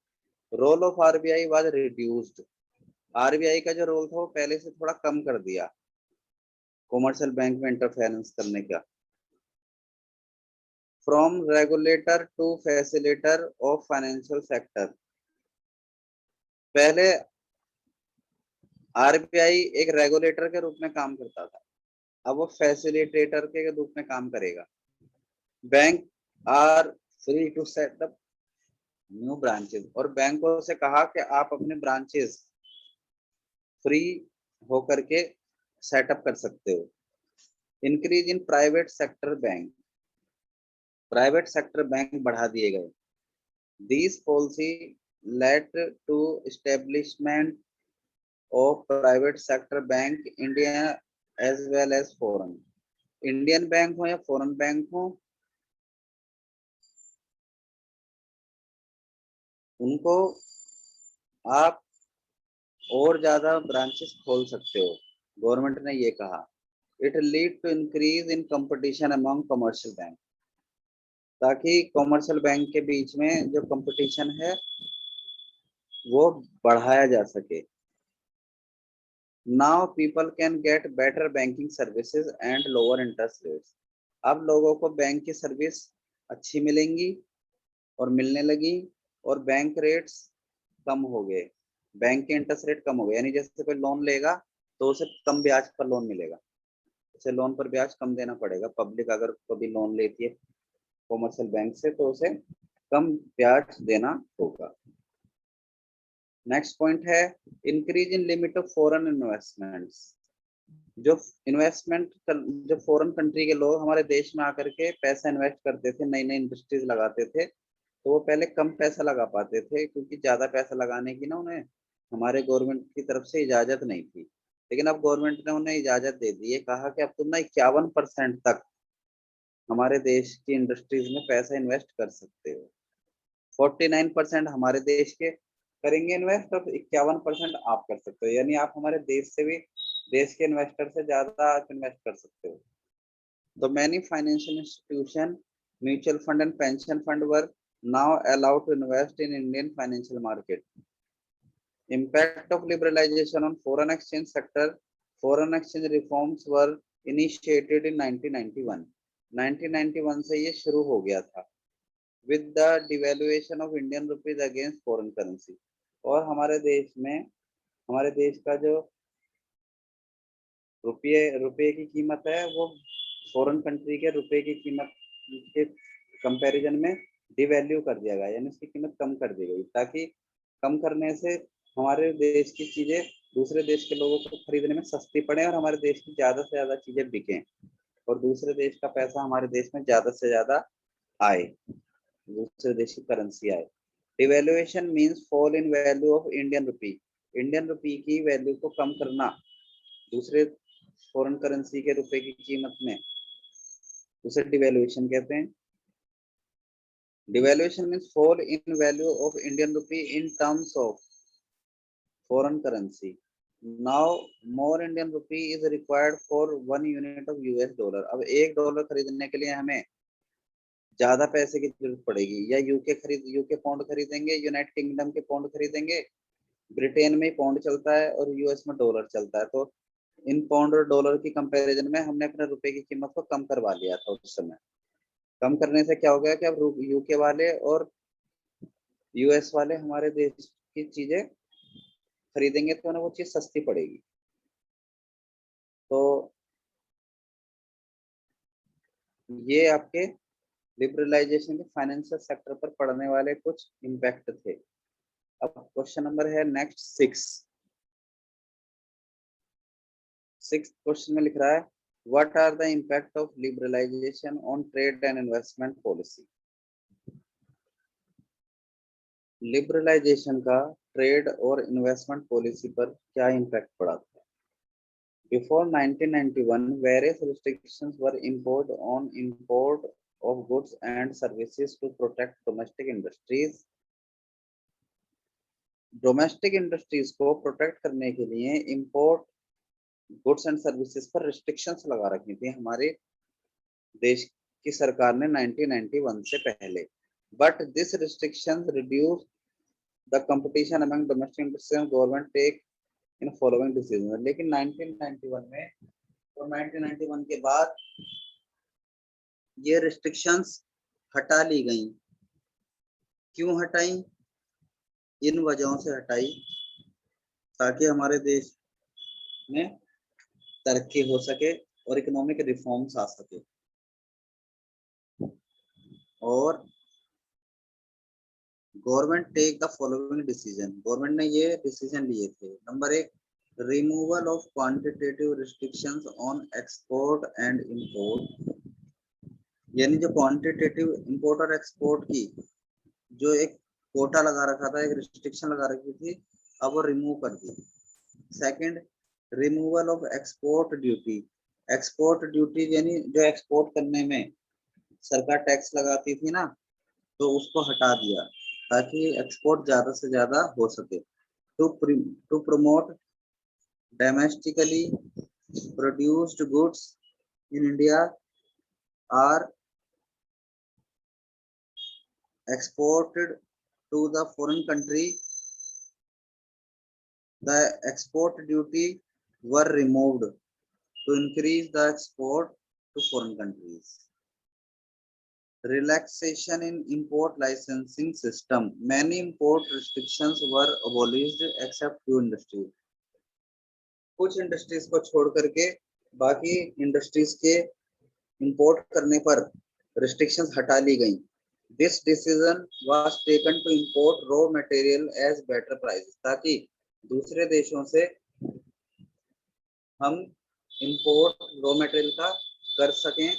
Role of RBI was reduced. RBI का जो रोल था वो पहले से थोड़ा कम कर दिया कॉमर्शियल बैंक में इंटरफेरेंस करने का। From regulator to facilitator of financial sector. पहले आरबीआई एक रेगुलेटर के रूप में काम करता था, अब वो फैसिलिटेटर के रूप में काम करेगा। Bank are free to set up new branches. और बैंकों से कहा कि आप अपने ब्रांचेस फ्री होकर के सेटअप कर सकते हो। Increase in private sector bank. Private sector bank बढ़ा दिए गए। This policy led to establishment of private sector bank India as well as foreign. Indian bank हो या फॉरेन बैंक हो, उनको आप और ज्यादा ब्रांचेस खोल सकते हो, गवर्नमेंट ने ये कहा। It lead to increase in competition among commercial bank. ताकि कमर्शियल बैंक के बीच में जो कंपटीशन है वो बढ़ाया जा सके। Now people can get better banking services and lower interest rates. अब लोगों को बैंक की सर्विस अच्छी मिलेंगी और मिलने लगी, और बैंक रेट्स कम हो गए। बैंक के इंटरेस्ट रेट कम हो गए, यानी जैसे कोई लोन लेगा तो उसे कम ब्याज पर लोन मिलेगा, उसे लोन पर ब्याज कम देना पड़ेगा। पब्लिक अगर कभी लोन लेती है कॉमर्शियल बैंक से तो उसे कम ब्याज देना होगा। नेक्स्ट पॉइंट है increase in limit of foreign investments. जो इन्वेस्टमेंट जो फॉरेन कंट्री के लोग हमारे देश में आकर के पैसा इन्वेस्ट करते थे, नई नई इंडस्ट्रीज लगाते थे, तो वो पहले कम पैसा लगा पाते थे क्योंकि ज्यादा पैसा लगाने की ना उन्हें हमारे गवर्नमेंट की तरफ से इजाजत नहीं थी। लेकिन अब गवर्नमेंट ने उन्हें इजाजत दे दी है, कहा कि अब तुम ना 51% तक हमारे देश की इंडस्ट्रीज में पैसा इन्वेस्ट कर सकते हो। 49% हमारे देश के करेंगे इन्वेस्ट और 51% आप कर सकते हो, यानी आप हमारे देश से भी, देश के इन्वेस्टर से ज्यादा आप इन्वेस्ट कर सकते हो। तो many financial institution, mutual fund and pension fund were now allowed to invest in Indian financial market. Impact of liberalization on foreign exchange sector. Foreign exchange reforms were initiated in 1991. 1991 से ये शुरू हो गया था with the devaluation of Indian rupees against foreign currency। और हमारे देश में, हमारे देश का जो रुपये की कीमत है वो फॉरेन कंट्री के रुपये की कीमत के कंपैरिजन में डिवैल्यू कर दिया गया, यानी उसकी कीमत कम कर दी गई, ताकि कम करने से हमारे देश की चीजें दूसरे देश के लोगों को खरीदने में सस्ती पड़े और हमारे देश की ज्यादा से ज्यादा चीजें बिकें और दूसरे देश का पैसा हमारे देश में ज्यादा से ज्यादा आए, दूसरे देश की करेंसी आए। Devaluation means fall in value of Indian rupee. Indian rupee की वैल्यू को कम करना दूसरे फॉरेन करेंसी के रुपए की कीमत में। उसे डिवेल्यूएशन कहते हैं। Devaluation means fall in value of Indian rupee in terms of foreign currency. Now more Indian rupee is required for 1 unit of US dollar. अब $1 खरीदने के लिए हमें ज्यादा पैसे की जरूरत पड़ेगी, या यूके पाउंड खरीदेंगे, यूनाइटेड किंगडम के पाउंड खरीदेंगे, ब्रिटेन में पाउंड चलता है और यूएस में डॉलर चलता है, तो इन पाउंड और डॉलर की कंपैरिजन में हमने अपने रुपए की कीमत को कम करवा लिया था उस समय। कम करने से क्या हो गया कि अब यूके वाले और यूएस वाले हमारे देश की चीजें खरीदेंगे तो उन्हें वो चीज सस्ती पड़ेगी। तो ये आपके लिबरलाइजेशन के फाइनेंशियल सेक्टर पर पड़ने वाले कुछ इम्पैक्ट थे। अब क्वेश्चन नंबर है नेक्स्ट 6 क्वेश्चन में लिख रहा है what are the impact of liberalisation on trade and investment policy. Liberalization का ट्रेड और इन्वेस्टमेंट पॉलिसी पर क्या इम्पैक्ट पड़ा था? Before 1991, various restrictions were imposed on import of goods and services to protect domestic industries. Domestic industries को protect करने के लिए इंपोर्ट गुड्स एंड सर्विसेज पर रिस्ट्रिक्शंस लगा रखी थी हमारे देश की सरकार ने 1991 से पहले। But this restrictions reduce the competition among domestic industries, government take in following decision. लेकिन 1991 में और 1991 के बाद ये रिस्ट्रिक्शंस हटा ली गई। क्यों हटाई? इन वजहों से हटाई ताकि हमारे देश में तरक्की हो सके और इकोनॉमिक रिफॉर्म्स आ सके। और government take the following decision, government ने ये डिसीजन लिए थे। Number 1, removal of quantitative restrictions on export and import, यानी जो क्वांटिटेटिव इंपोर्ट और एक्सपोर्ट की जो एक कोटा लगा रखा था, एक रिस्ट्रिक्शन लगा रखी थी, अब वो रिमूव कर दी। Second, removal of export duty, export duty यानी जो एक्सपोर्ट करने में सरकार टैक्स लगाती थी ना, तो उसको हटा दिया ताकि एक्सपोर्ट ज्यादा से ज्यादा हो सके। To promote domestically produced goods in India are exported to the foreign country, the export duty were removed to increase the export to foreign countries. Relaxation in import licensing system, many import restrictions were abolished except few industries. कुछ industries को छोड़ करके बाकी industries के import करने पर restrictions हटा ली गई। This decision was taken to import raw material as better prices, ताकि दूसरे देशों से हम इंपोर्ट रॉ मटेरियल का कर सकें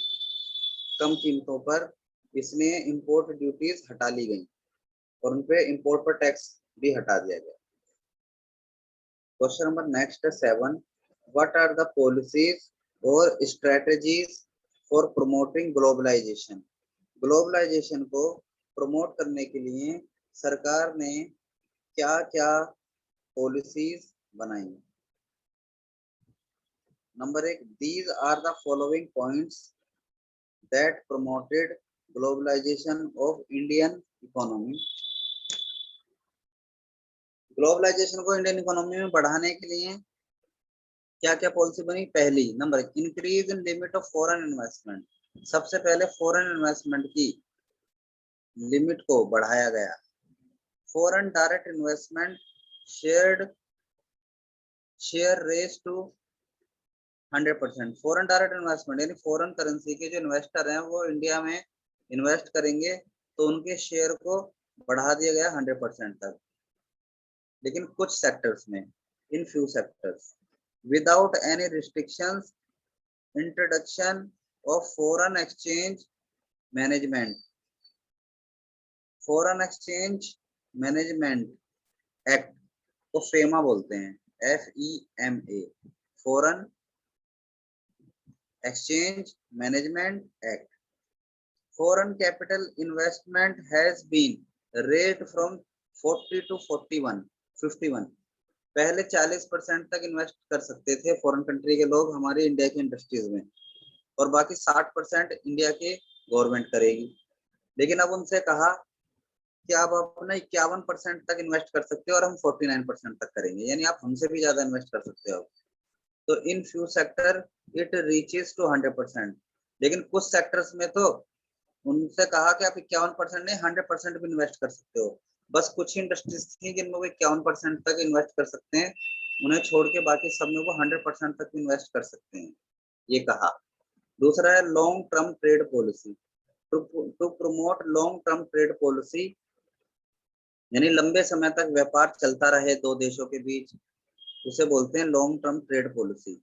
कम कीमतों पर। इसलिए इंपोर्ट ड्यूटीज हटा ली गई और उन पे इंपोर्ट पर टैक्स भी हटा दिया गया। Question number next 7, what are the policies और strategies for promoting globalisation. Globalisation को प्रमोट करने के लिए सरकार ने क्या क्या पॉलिसीज बनाई? Number 1, these are the following points that promoted globalization of Indian economy. Globalization को इंडियन इकोनॉमी में बढ़ाने के लिए क्या क्या पॉलिसी बनी? पहली, number 1, increase in limit of foreign investment. सबसे पहले फॉरेन इन्वेस्टमेंट की लिमिट को बढ़ाया गया। Foreign direct investment share rise to 100%। Foreign direct investment यानी फॉरेन करेंसी के जो इन्वेस्टर हैं वो इंडिया में इन्वेस्ट करेंगे तो उनके शेयर को बढ़ा दिया गया 100% तक, लेकिन कुछ सेक्टर्स में, in few sectors. Without any restrictions, introduction of foreign exchange management, foreign exchange management act को फेमा बोलते हैं, FEMA, foreign exchange management act. Foreign capital investment has been raised from 40 to 41 51। पहले 40% तक इन्वेस्ट कर सकते थे foreign country के लोग हमारे इंडिया की इंडस्ट्रीज में, और बाकी 60% इंडिया की गवर्नमेंट करेगी। लेकिन अब उनसे कहा कि आप अपना 51% तक इन्वेस्ट कर सकते हो और हम 49% तक करेंगे, यानी आप हमसे भी ज्यादा इन्वेस्ट कर सकते हो। तो in few sector it reaches to 100%। लेकिन कुछ सेक्टर्स में तो उनसे कहा कि आप 51% नहीं 100% भी इन्वेस्ट कर सकते हो। बस कुछ इंडस्ट्रीज थी जिनमें वो 51% तक इन्वेस्ट कर सकते हैं, उन्हें छोड़ के बाकी सब में वो 100% तक इन्वेस्ट कर सकते हैं, ये कहा। दूसरा है long term trade policy. To promote long term trade policy, यानी लंबे समय तक व्यापार चलता रहे दो देशों के बीच, उसे बोलते हैं long term trade policy.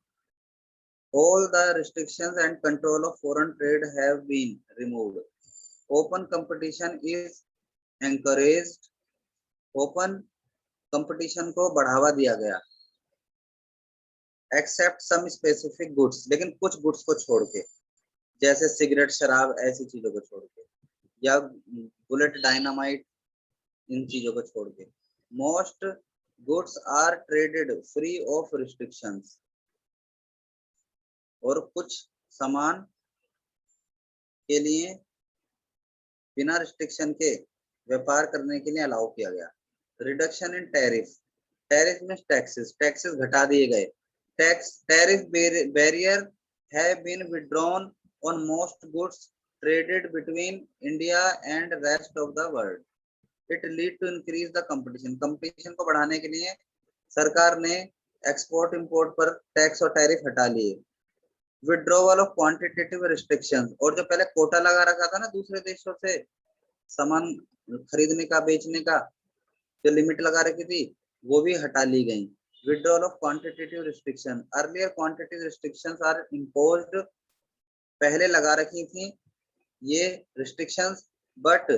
All the restrictions and control of foreign trade have been removed. Open competition is encouraged. Open competition को बढ़ावा दिया गया। Except some specific goods, लेकिन कुछ गुड्स को छोड़ के, जैसे सिगरेट, शराब, ऐसी चीजों को छोड़ के, या बुलेट, डायनामाइट, इन चीजों को छोड़ के। Most goods are traded free of restrictions. और कुछ सामान के लिए बिना रिस्ट्रिक्शन के व्यापार करने के लिए अलाउ किया गया। रिडक्शन इन टैरिफ, टैरिफ में टैक्सेस, टैक्सेस घटा दिए गए। Tariff barrier have been withdrawn on most goods traded between India and rest of the world. It lead to increase the competition, competition को बढ़ाने के लिए सरकार ने एक्सपोर्ट इंपोर्ट पर टैक्स और टैरिफ हटा लिए। विड्रॉवल ऑफ क्वांटिटेटिव रिस्ट्रिक्शंस, और जो पहले कोटा लगा रखा था ना दूसरे देशों से सामान खरीदने का, बेचने का, जो लिमिट लगा रखी थी, वो भी हटा ली गई। Withdrawal of quantitative restriction, earlier quantitative restrictions are imposed, पहले लगा रखी थी ये restrictions, but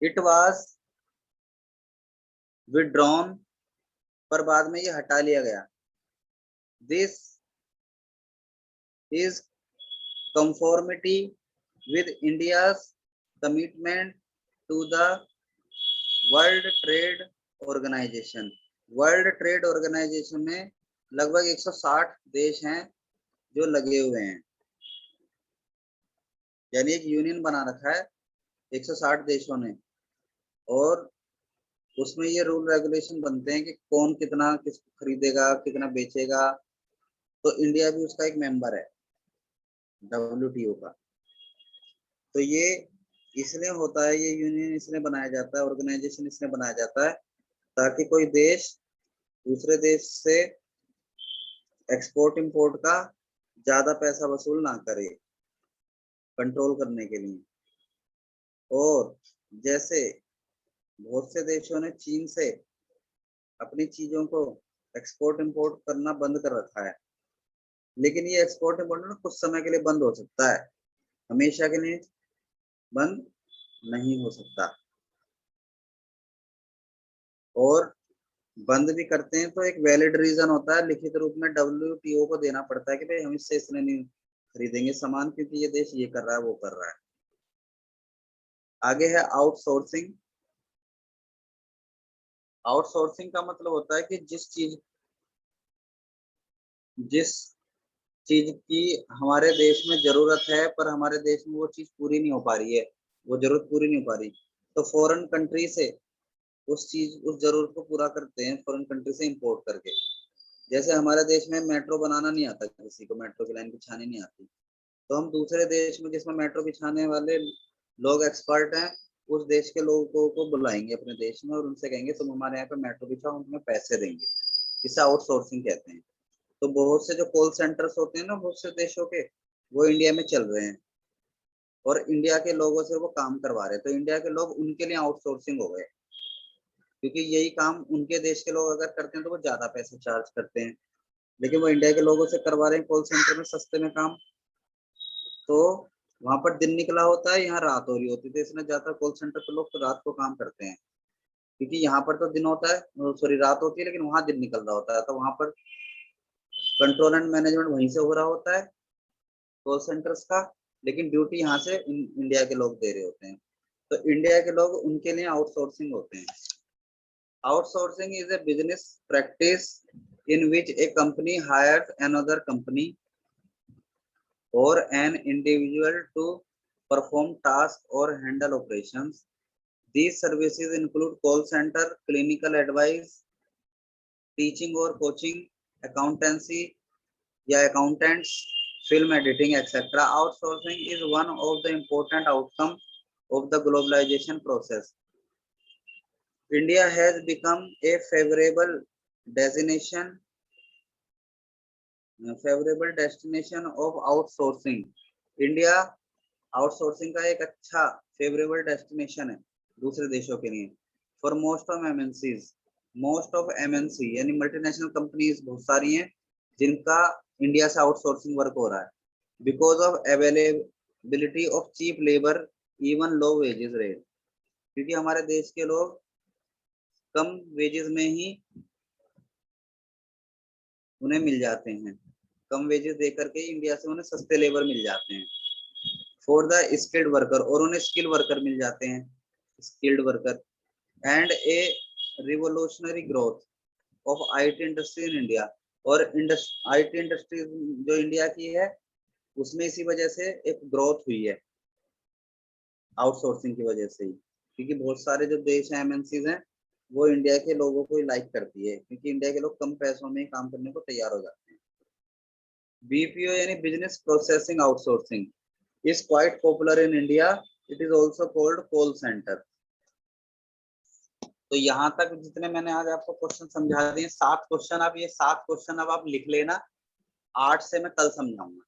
it was withdrawn, पर बाद में ये हटा लिया गया। This is conformity with India's commitment to the world trade organization. World trade organization में लगभग 160 देश हैं जो लगे हुए हैं, यानी एक यूनियन बना रखा है 160 देशों ने, और उसमें ये रूल रेगुलेशन बनते हैं कि कौन कितना किस खरीदेगा, कितना बेचेगा। तो इंडिया भी उसका एक मेंबर है WTO का। तो ये इसलिए होता है, ये यूनियन इसलिए बनाया जाता है, ऑर्गेनाइजेशन इसलिए बनाया जाता है ताकि कोई देश दूसरे देश से एक्सपोर्ट इंपोर्ट का ज्यादा पैसा वसूल ना करे, कंट्रोल करने के लिए। और जैसे बहुत से देशों ने चीन से अपनी चीजों को एक्सपोर्ट इंपोर्ट करना बंद कर रखा है, लेकिन ये एक्सपोर्ट इंपोर्ट ना कुछ समय के लिए बंद हो सकता है, हमेशा के लिए बंद नहीं हो सकता। और बंद भी करते हैं तो एक वैलिड रीजन होता है, लिखित रूप में WTO को देना पड़ता है कि भाई हम इससे इसने नहीं खरीदेंगे सामान क्योंकि ये देश ये कर रहा है, वो कर रहा है। आगे है आउटसोर्सिंग। आउटसोर्सिंग का मतलब होता है कि जिस चीज की हमारे देश में जरूरत है पर हमारे देश में वो चीज पूरी नहीं हो पा रही है, वो जरूरत पूरी नहीं हो पा रही, तो फॉरेन कंट्री से उस जरूरत को पूरा करते हैं, फॉरेन कंट्री से इंपोर्ट करके। जैसे हमारे देश में मेट्रो बनाना नहीं आता, किसी को मेट्रो की लाइन बिछानी नहीं आती, तो हम दूसरे देश में जिसमें मेट्रो बिछाने वाले लोग एक्सपर्ट हैं, उस देश के लोगों को बुलाएंगे अपने देश में और उनसे कहेंगे तुम हमारे यहाँ पे मेट्रो बिछाओ, हम तुम्हें पैसे देंगे। इसे आउटसोर्सिंग कहते हैं। तो बहुत से जो कॉल सेंटर्स होते हैं ना बहुत से देशों के, वो इंडिया में चल रहे हैं और इंडिया के लोगों से वो काम करवा रहे हैं। तो इंडिया के लोग उनके लिए आउटसोर्सिंग हो गए, क्योंकि यही काम उनके देश के लोग अगर करते हैं तो वो ज्यादा पैसे चार्ज करते हैं, लेकिन वो इंडिया के लोगों से करवा रहे हैं कॉल सेंटर में सस्ते में काम। तो वहां पर दिन निकला होता है, यहाँ रात हो रही होती है, तो इसलिए ज्यादातर कॉल सेंटर पे लोग तो रात को काम करते हैं, क्योंकि यहाँ पर तो दिन होता है, सॉरी रात होती है, लेकिन वहां दिन निकल रहा होता है, तो वहां पर कंट्रोल एंड मैनेजमेंट वहीं से हो रहा होता है कॉल सेंटर्स का, लेकिन ड्यूटी यहाँ से इंडिया के लोग दे रहे होते हैं। तो इंडिया के लोग उनके लिए आउटसोर्सिंग होते हैं। Outsourcing is a business practice in which a company hires another company or an individual to perform tasks or handle operations. These services include call center, clinical advice, teaching or coaching, accountancy या accountants, film editing, etc. Outsourcing is one of the important outcomes of the globalization process. India has become a destination favorable destination of outsourcing. India outsourcing का एक अच्छा favourable destination है दूसरे देशों के लिए। For most of MNC यानी multinational companies बहुत सारी हैं जिनका इंडिया से आउटसोर्सिंग वर्क हो रहा है because of availability of cheap labour even low wages rate, क्योंकि हमारे देश के लोग कम वेजेस में ही उन्हें मिल जाते हैं, कम वेजेस दे करके इंडिया से उन्हें सस्ते लेबर मिल जाते हैं फॉर द स्किल्ड वर्कर, और उन्हें स्किल वर्कर मिल जाते हैं skilled worker. And A revolutionary growth of IT industry in India, और आईटी इंडस्ट्री जो इंडिया की है उसमें इसी वजह से एक ग्रोथ हुई है आउटसोर्सिंग की वजह से ही, क्योंकि बहुत सारे जो देश हैं एमएनसीज हैं वो इंडिया के लोगों को लाइक करती है क्योंकि इंडिया के लोग कम पैसों में काम करने को तैयार हो जाते हैं। बीपीओ यानी business processing outsourcing is quite popular in India. It is also called call center. तो यहाँ तक जितने मैंने आज आपको क्वेश्चन समझा दिए 7 क्वेश्चन, आप ये 7 क्वेश्चन अब आप लिख लेना, 8 से मैं कल समझाऊंगा।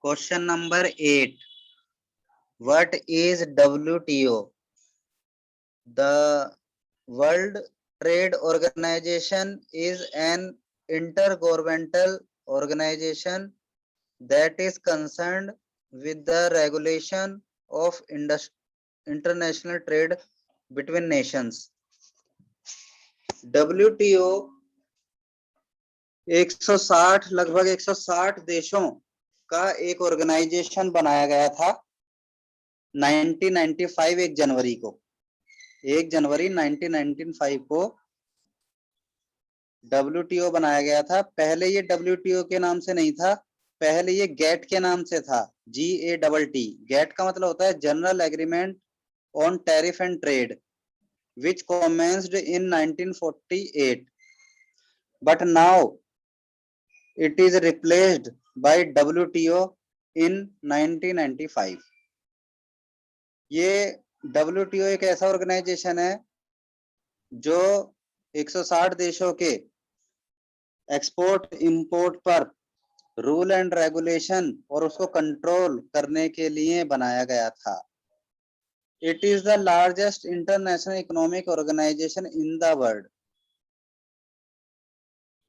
Question number 8, what is WTO? The World Trade Organization is an intergovernmental organization that is concerned with the regulation of international trade between nations. WTO 160 लगभग 160 देशों का एक ऑर्गेनाइजेशन बनाया गया था 1995 1 जनवरी को, 1 जनवरी 1995 को WTO बनाया गया था। पहले ये WTO के नाम से नहीं था, पहले ये गेट के नाम से था, GATT। गेट का मतलब होता है general agreement on tariff and trade which commenced in 1948, but now it is replaced by WTO in 1995। ये WTO एक ऐसा ऑर्गेनाइजेशन है जो 160 देशों के एक्सपोर्ट इंपोर्ट पर रूल एंड रेगुलेशन और उसको कंट्रोल करने के लिए बनाया गया था। It is the largest international economic organization in the world.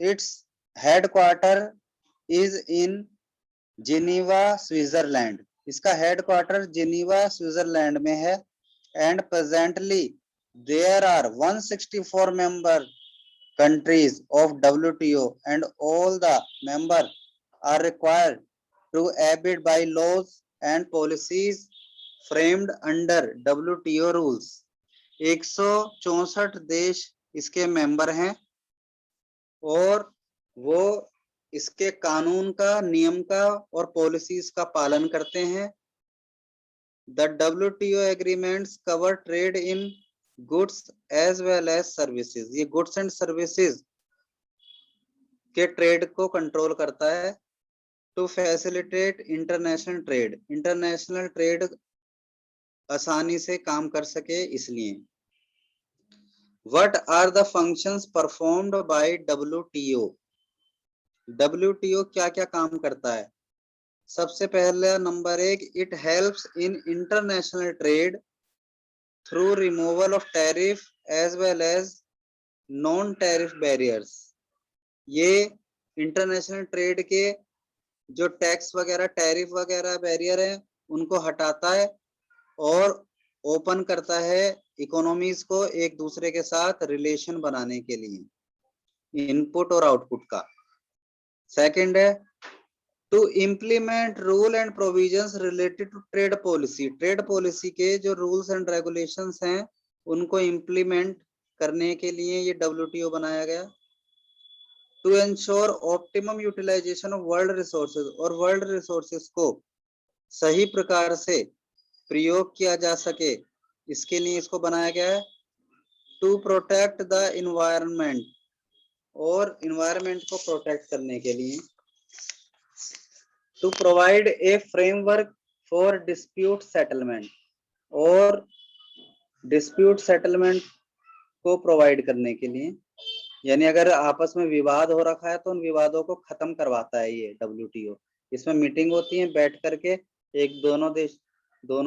Its headquarter is in Geneva, Switzerland. इसका headquarter Geneva, Switzerland में है। And presently there are 164 member countries of WTO, and all the members are required to abide by laws and policies framed under WTO rules। 164 देश इसके member हैं और वो इसके कानून का, नियम का और पॉलिसीज का पालन करते हैं। The WTO agreements cover trade in goods as well as services। ये गुड्स एंड सर्विसेज के ट्रेड को कंट्रोल करता है। To facilitate international trade, international trade आसानी से काम कर सके इसलिए। What are the functions performed by WTO? WTO क्या क्या काम करता है? सबसे पहला number 1, it helps in international trade through removal of tariff as well as non tariff barriers। ये इंटरनेशनल ट्रेड के जो टैक्स वगैरह, टैरिफ वगैरह, बैरियर है, उनको हटाता है और ओपन करता है इकोनॉमीज को एक दूसरे के साथ रिलेशन बनाने के लिए, इनपुट और आउटपुट का। सेकंड है to implement rule and provisions related to trade policy. Trade policy के जो रूल्स एंड रेगुलेशंस हैं उनको इम्प्लीमेंट करने के लिए ये WTO बनाया गया। To ensure optimum utilization of world resources, और वर्ल्ड रिसोर्सेज को सही प्रकार से प्रयोग किया जा सके, इसके लिए इसको बनाया गया है। टू प्रोटेक्ट द इन्वायरमेंट, और इन्वायरमेंट को प्रोटेक्ट करने के लिए। To provide a framework for dispute settlement, और डिस्प्यूट सेटलमेंट को प्रोवाइड करने के लिए, यानी अगर आपस में विवाद हो रखा है तो उन विवादों को खत्म करवाता है ये WTO। इसमें मीटिंग होती है बैठ करके, एक दोनों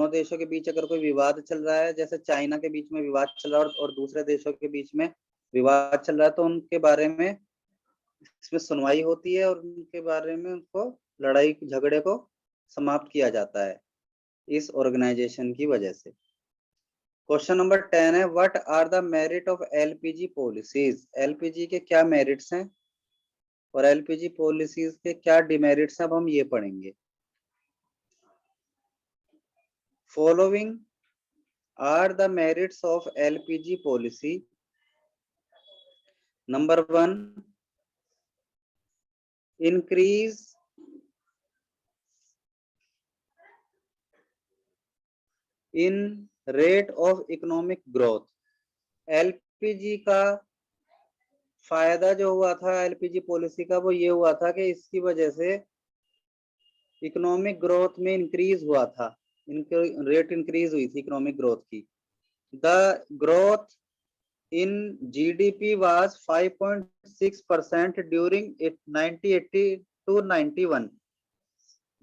देशों के बीच अगर कोई विवाद चल रहा है, जैसे चाइना के बीच में विवाद चल रहा है और दूसरे देशों के बीच में विवाद चल रहा है, तो उनके बारे में इसमें सुनवाई होती है और उनके बारे में उनको लड़ाई झगड़े को समाप्त किया जाता है इस ऑर्गेनाइजेशन की वजह से। क्वेश्चन नंबर 10 है what are the merit of LPG policies. LPG के क्या मेरिट्स हैं और LPG पॉलिसीज के क्या डिमेरिट्स हैं, अब हम ये पढ़ेंगे। Following are the merits of LPG policy. Number 1, increase in rate of economic growth. LPG का फायदा जो हुआ था LPG पॉलिसी का, वो ये हुआ था कि इसकी वजह से इकोनॉमिक ग्रोथ में इंक्रीज हुआ था, रेट इंक्रीज हुई थी इकोनॉमिक ग्रोथ की। The growth in GDP was 5.6% during 1980 to 91.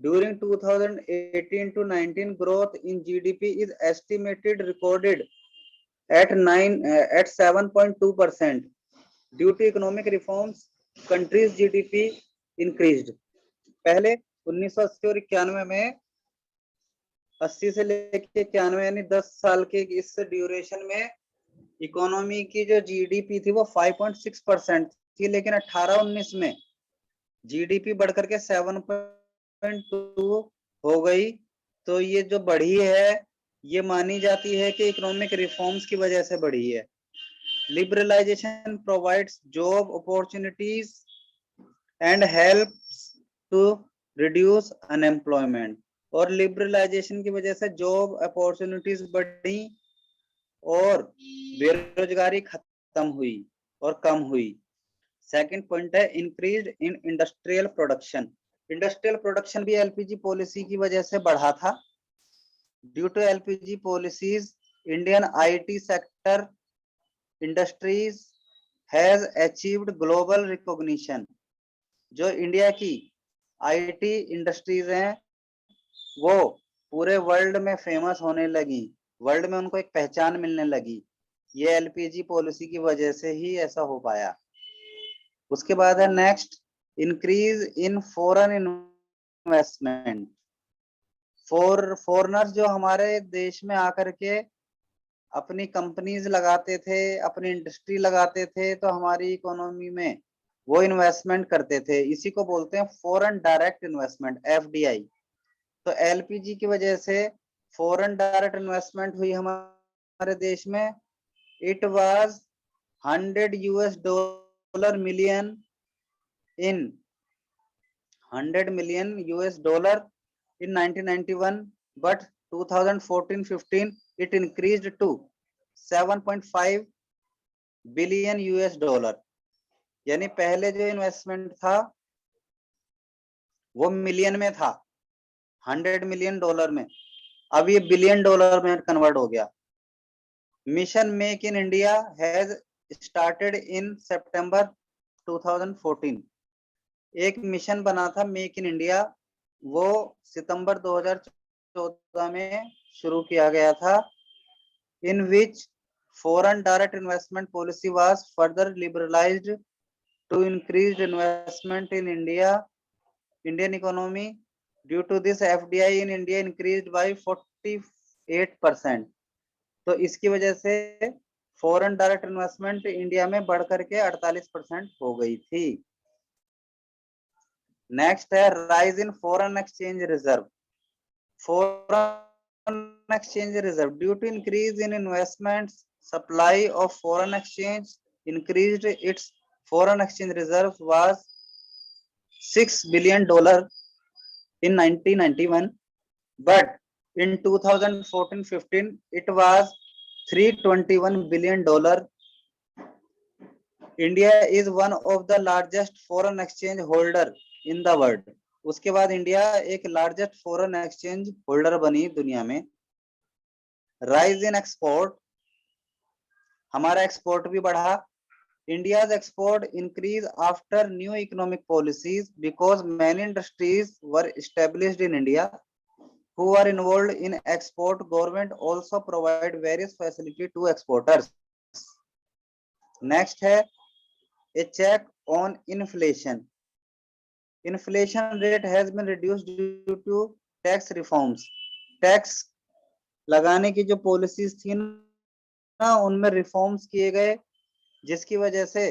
During 2018 to 19, growth in GDP is estimated recorded at 7.2%. Due to economic reforms, country's GDP increased. पहले 1980 और 91 में 80 से लेके 91 यानी 10 साल के इस ड्यूरेशन में इकोनॉमी की जो GDP थी वो 5.6% थी, लेकिन 18-19 में GDP बढ़कर के 7.2 हो गई। तो ये जो बढ़ी है ये मानी जाती है कि इकोनॉमिक रिफॉर्म्स की वजह से बढ़ी है। Liberalization provides job opportunities and helps to reduce unemployment, और लिबरलाइजेशन की वजह से जॉब अपॉर्चुनिटीज बढ़ी और बेरोजगारी खत्म हुई और कम हुई। सेकंड पॉइंट है increase in industrial production. Industrial production भी LPG पॉलिसी की वजह से बढ़ा था। Due to LPG policies Indian IT sector industries has achieved global recognition. जो इंडिया की IT इंडस्ट्रीज हैं वो पूरे वर्ल्ड में फेमस होने लगी, वर्ल्ड में उनको एक पहचान मिलने लगी। ये LPG पॉलिसी की वजह से ही ऐसा हो पाया। उसके बाद है next increase in foreign investment. Foreigners जो हमारे देश में आकर के अपनी कंपनीज लगाते थे, अपनी इंडस्ट्री लगाते थे, तो हमारी इकोनॉमी में वो इन्वेस्टमेंट करते थे। इसी को बोलते हैं फॉरेन डायरेक्ट इन्वेस्टमेंट, FDI। तो LPG की वजह से फॉरेन डायरेक्ट इन्वेस्टमेंट हुई हमारे देश में। It was $100 million in $100 million in 1991, but 2014-15 it increased to $7.5 billion। यानी पहले जो इन्वेस्टमेंट था वो मिलियन में था, $100 million में, अब ये $billion में कन्वर्ट हो गया। Mission make in India has started in September 2014। एक मिशन बना था मेक इन इंडिया, वो सितंबर 2014 में शुरू किया गया था। In which foreign direct investment policy was further liberalised to increased investment in Indian economy. Due to this, FDI in India increased by 48%. तो इसकी वजह से फॉरेन डायरेक्ट इन्वेस्टमेंट इंडिया में बढ़ करके 48% हो गई थी। नेक्स्ट है rise in foreign exchange reserve. Foreign exchange reserve due to increase in investments, supply of foreign exchange increased. Its foreign exchange reserve was $6 billion in 1991, but in 2014-15 it was $321 billion. India is one of the largest foreign exchange holder in the world. उसके बाद India एक largest foreign exchange holder बनी दुनिया में। Rise in export, हमारा export भी बढ़ा। India's export increased after new economic policies because many industries were established in India who are involved in export. Government also provide various facility to exporters. Next है a check on inflation. Inflation rate has been reduced due to tax reforms. Tax लगाने की जो policies थी ना, उनमें reforms किए गए, जिसकी वजह से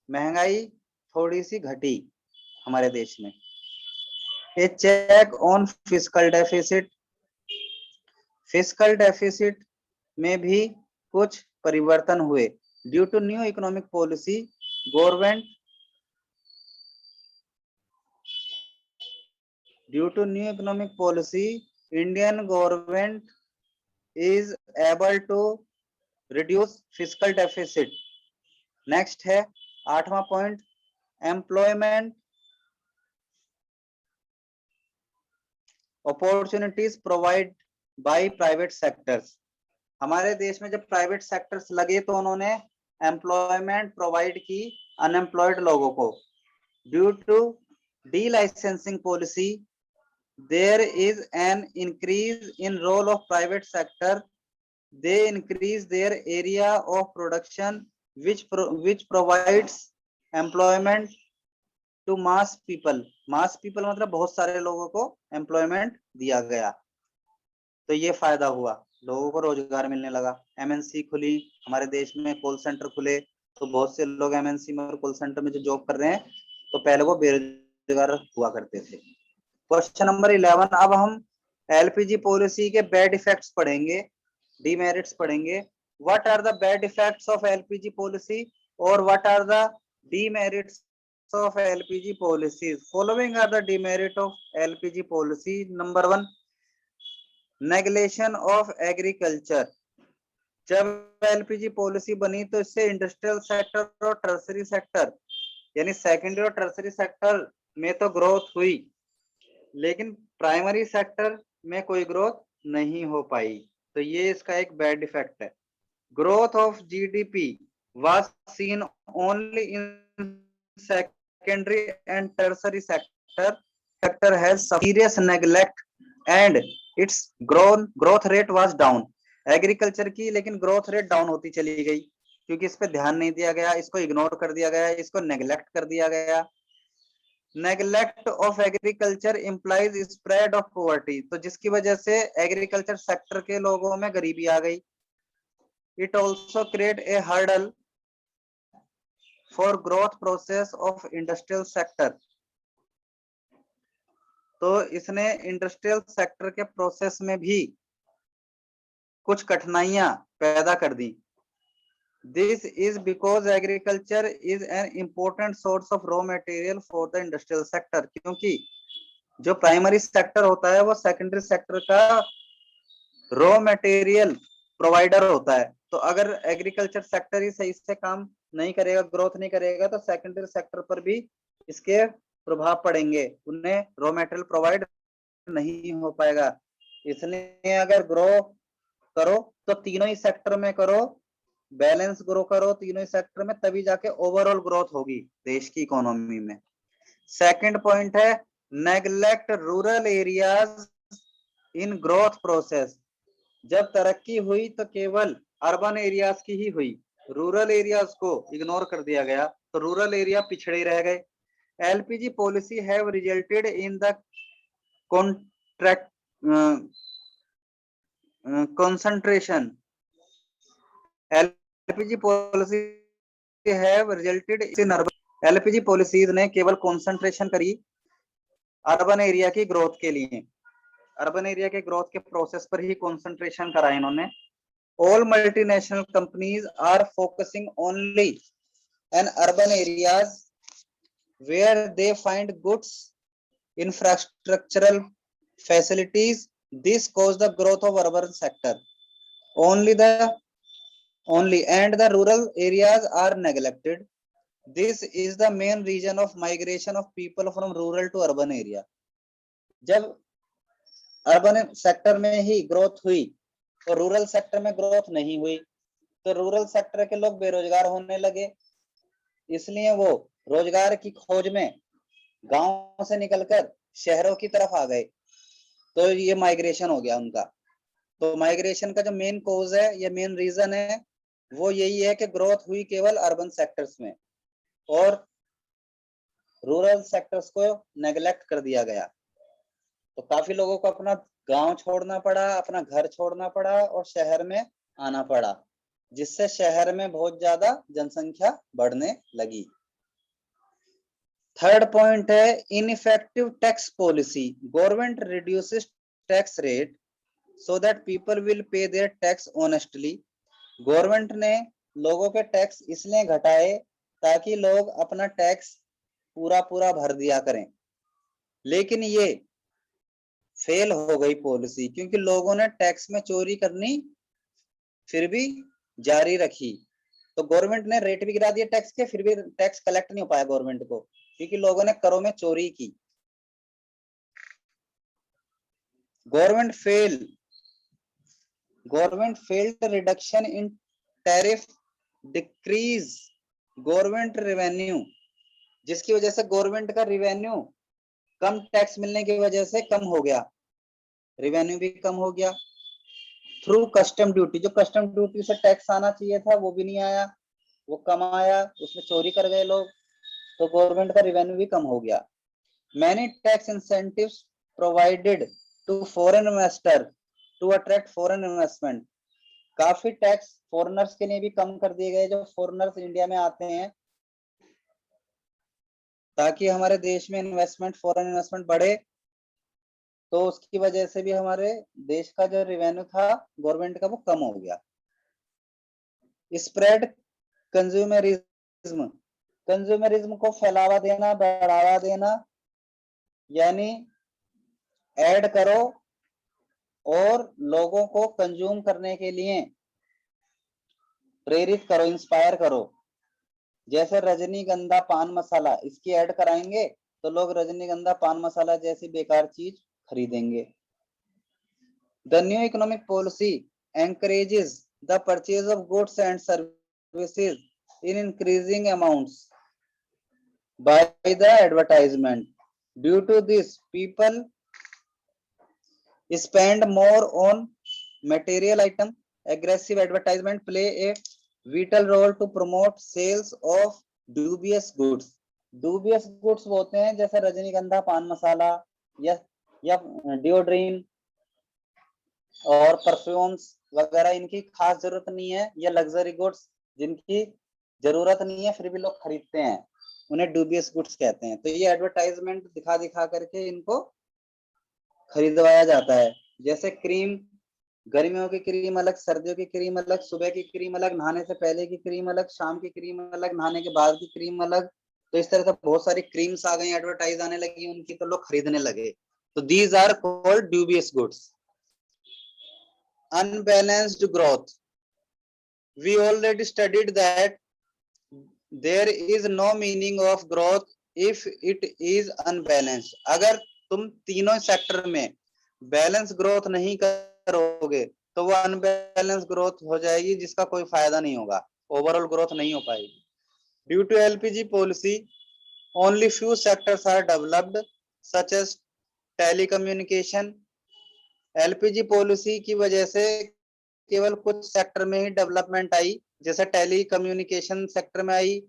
महंगाई थोड़ी सी घटी हमारे देश में। A check on fiscal deficit, fiscal deficit में भी कुछ परिवर्तन हुए। Due to new economic policy, government due to new economic policy Indian government is able to reduce fiscal deficit. Next है 8वां point, employment opportunities provide by private sectors. हमारे देश में जब प्राइवेट सेक्टर्स लगे तो उन्होंने एम्प्लॉयमेंट प्रोवाइड की अनएम्प्लॉयड लोगों को। Due to de licensing policy there is an increase in role of private sector. They increase their area of production which provides employment to mass people. mass people मतलब बहुत सारे लोगों को employment दिया गया, तो ये फायदा हुआ, लोगों को रोजगार मिलने लगा। MNC खुली हमारे देश में, कॉल सेंटर खुले, तो बहुत से लोग MNC में और कॉल सेंटर में जो जॉब कर रहे हैं, तो पहले वो बेरोजगार हुआ करते थे। क्वेश्चन नंबर 11, अब हम LPG पॉलिसी के बैड इफेक्ट्स पढ़ेंगे, डीमेरिट्स पढ़ेंगे। What are the bad effects of LPG policy or what are the demerits of LPG policies? Following are the demerit of LPG policy. Number 1, neglection of agriculture. जब LPG policy बनी तो इससे industrial sector और tertiary sector यानी secondary और tertiary sector में तो growth हुई, लेकिन प्राइमरी सेक्टर में कोई ग्रोथ नहीं हो पाई, तो ये इसका एक बैड इफेक्ट है। Growth of GDP was seen only in secondary and tertiary sector. Sector has serious neglect and its growth rate was down. Agriculture की लेकिन growth rate down होती चली गई क्योंकि इस पे ध्यान नहीं दिया गया, इसको इग्नोर कर दिया गया, इसको नेग्लेक्ट कर दिया गया। Neglect of agriculture implies spread of poverty, तो जिसकी वजह से एग्रीकल्चर सेक्टर के लोगों में गरीबी आ गई। It also create a hurdle for growth process of industrial sector. तो इसने इंडस्ट्रियल सेक्टर के प्रोसेस में भी कुछ कठिनाइयां पैदा कर दी। This is because agriculture is an important source of raw material for the industrial sector. क्योंकि जो प्राइमरी सेक्टर होता है वो सेकेंडरी सेक्टर का रॉ मटेरियल प्रोवाइडर होता है, तो अगर एग्रीकल्चर सेक्टर ही सही से काम नहीं करेगा, ग्रोथ नहीं करेगा, तो सेकेंडरी सेक्टर पर भी इसके प्रभाव पड़ेंगे, उन्हें रॉ मटेरियल प्रोवाइड नहीं हो पाएगा। इसलिए अगर ग्रो करो तो तीनों ही सेक्टर में करो, बैलेंस ग्रो करो तीनों ही सेक्टर में, तभी जाके ओवरऑल ग्रोथ होगी देश की इकोनॉमी में। सेकंड पॉइंट है neglect rural areas in growth process. जब तरक्की हुई तो केवल अर्बन एरियाज की ही हुई, रूरल एरियाज को इग्नोर कर दिया गया, तो रूरल एरिया पिछड़े रह गए। LPG policy have resulted in the contract concentration. LPG policy have resulted in urban, LPG policies ने केवल कंसंट्रेशन करी अर्बन एरिया की ग्रोथ के लिए, अर्बन एरिया के ग्रोथ के प्रोसेस पर ही कंसंट्रेशन करा इन्होंने। All multinational companies are focusing only on urban areas where they find goods infrastructural facilities. This caused the growth of urban sector only and the rural areas are neglected. This is the main reason of migration of people from rural to urban area. जब urban sector में ही growth हुई तो rural sector में growth नहीं हुई, तो rural sector के लोग बेरोजगार होने लगे, इसलिए वो रोजगार की खोज में गांव से निकलकर शहरों की तरफ आ गए, तो ये माइग्रेशन हो गया उनका। तो माइग्रेशन का जो मेन कॉज है या मेन रीजन है वो यही है कि ग्रोथ हुई केवल अर्बन सेक्टर्स में और रूरल सेक्टर्स को नेग्लेक्ट कर दिया गया। तो काफी लोगों को अपना गांव छोड़ना पड़ा, अपना घर छोड़ना पड़ा और शहर में आना पड़ा, जिससे शहर में बहुत ज्यादा जनसंख्या बढ़ने लगी। थर्ड पॉइंट है ineffective tax policy. Government reduces tax rate so that people will pay their tax honestly. Government ने लोगों के टैक्स इसलिए घटाए ताकि लोग अपना टैक्स पूरा पूरा भर दिया करें, लेकिन ये फेल हो गई पॉलिसी क्योंकि लोगों ने टैक्स में चोरी करनी फिर भी जारी रखी। तो गवर्नमेंट ने रेट भी गिरा दिया टैक्स के, फिर भी टैक्स कलेक्ट नहीं हो पाया गवर्नमेंट को क्योंकि लोगों ने करों में चोरी की। Government failed reduction in tariff decrease government revenue, जिसकी वजह से गवर्नमेंट का रेवेन्यू कम टैक्स मिलने की वजह से कम हो गया, रेवेन्यू भी कम हो गया। थ्रू कस्टम ड्यूटी, जो कस्टम ड्यूटी से टैक्स आना चाहिए था वो भी नहीं आया, वो कम आया, उसमें चोरी कर गए लोग, तो गवर्नमेंट का रेवेन्यू भी कम हो गया। Many tax incentives provided to foreign investor to attract foreign investment. काफी टैक्स फॉरेनर्स के लिए भी कम कर दिए गए, जो फॉरेनर्स इंडिया में आते हैं ताकि हमारे देश में इन्वेस्टमेंट, फॉरेन इन्वेस्टमेंट बढ़े, तो उसकी वजह से भी हमारे देश का जो रेवेन्यू था गवर्नमेंट का वो कम हो गया। स्प्रेड कंज्यूमरिज्म, कंज्यूमरिज्म को फैलावा देना, बढ़ावा देना, यानी ऐड करो और लोगों को कंज्यूम करने के लिए प्रेरित करो, इंस्पायर करो। जैसे रजनीगंधा पान मसाला, इसकी ऐड कराएंगे तो लोग रजनीगंधा पान मसाला जैसी बेकार चीज खरीदेंगे। The new economic policy encourages the purchase of goods and services in increasing amounts by the advertisement. Due to this, people spend more on material item. Aggressive advertisement play a vital role to promote sales of dubious goods. dubious goods होते हैं जैसे रजनीगंधा पान मसाला या डिओड्रीन और perfumes वगैरह, इनकी खास जरूरत नहीं है, या लग्जरी गुड्स जिनकी जरूरत नहीं है फिर भी लोग खरीदते हैं, उन्हें डूबियस गुड्स कहते हैं। तो ये एडवर्टाइजमेंट दिखा दिखा करके इनको खरीदवाया जाता है। जैसे क्रीम, गर्मियों की क्रीम अलग, सर्दियों की क्रीम अलग, सुबह की क्रीम अलग, नहाने से पहले की क्रीम अलग, शाम की क्रीम अलग, नहाने के बाद की क्रीम अलग। तो इस तरह से बहुत सारी क्रीम्स आ गई, एडवर्टाइज आने लगी उनकी, तो लोग खरीदने लगे। तो these are called dubious goods. Unbalanced growth. We already studied that there is no meaning of growth if it is unbalanced. अगर तुम तीनों सेक्टर में बैलेंस ग्रोथ नहीं करोगे तो वो अनबैलेंस ग्रोथ हो जाएगी जिसका कोई फायदा नहीं होगा, ओवरऑल ग्रोथ नहीं हो पाएगी। Due to LPG policy only few sectors are developed such as telecommunication. LPG policy की वजह से केवल कुछ सेक्टर में ही डेवलपमेंट आई, जैसे टेली कम्युनिकेशन सेक्टर में आई,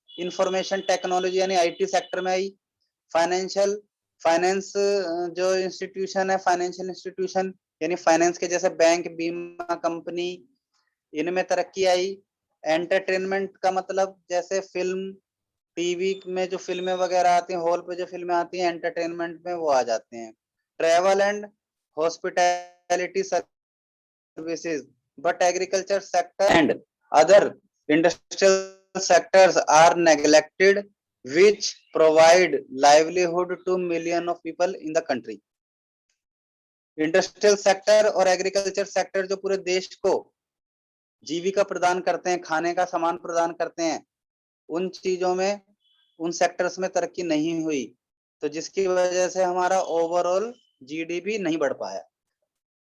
इंफॉर्मेशन टेक्नोलॉजी यानी आईटी सेक्टर में आई, फाइनेंस जो इंस्टीट्यूशन है, फाइनेंशियल इंस्टीट्यूशन यानी फाइनेंस के जैसे बैंक, बीमा कंपनी, इनमें तरक्की आई। एंटरटेनमेंट का मतलब जैसे फिल्म, टीवी में जो फिल्में वगैरह आती हैं, हॉल पे जो फिल्में आती हैं, एंटरटेनमेंट में वो आ जाते हैं। Travel and hospitality services, but agriculture sector and other industrial sectors are neglected which provide livelihood to million of people in the country। Industrial sector और एग्रीकल्चर सेक्टर जो पूरे देश को जीविका प्रदान करते हैं, खाने का सामान प्रदान करते हैं, उन चीजों में, उन सेक्टर्स में तरक्की नहीं हुई, तो जिसकी वजह से हमारा ओवरऑल जीडीपी नहीं बढ़ पाया।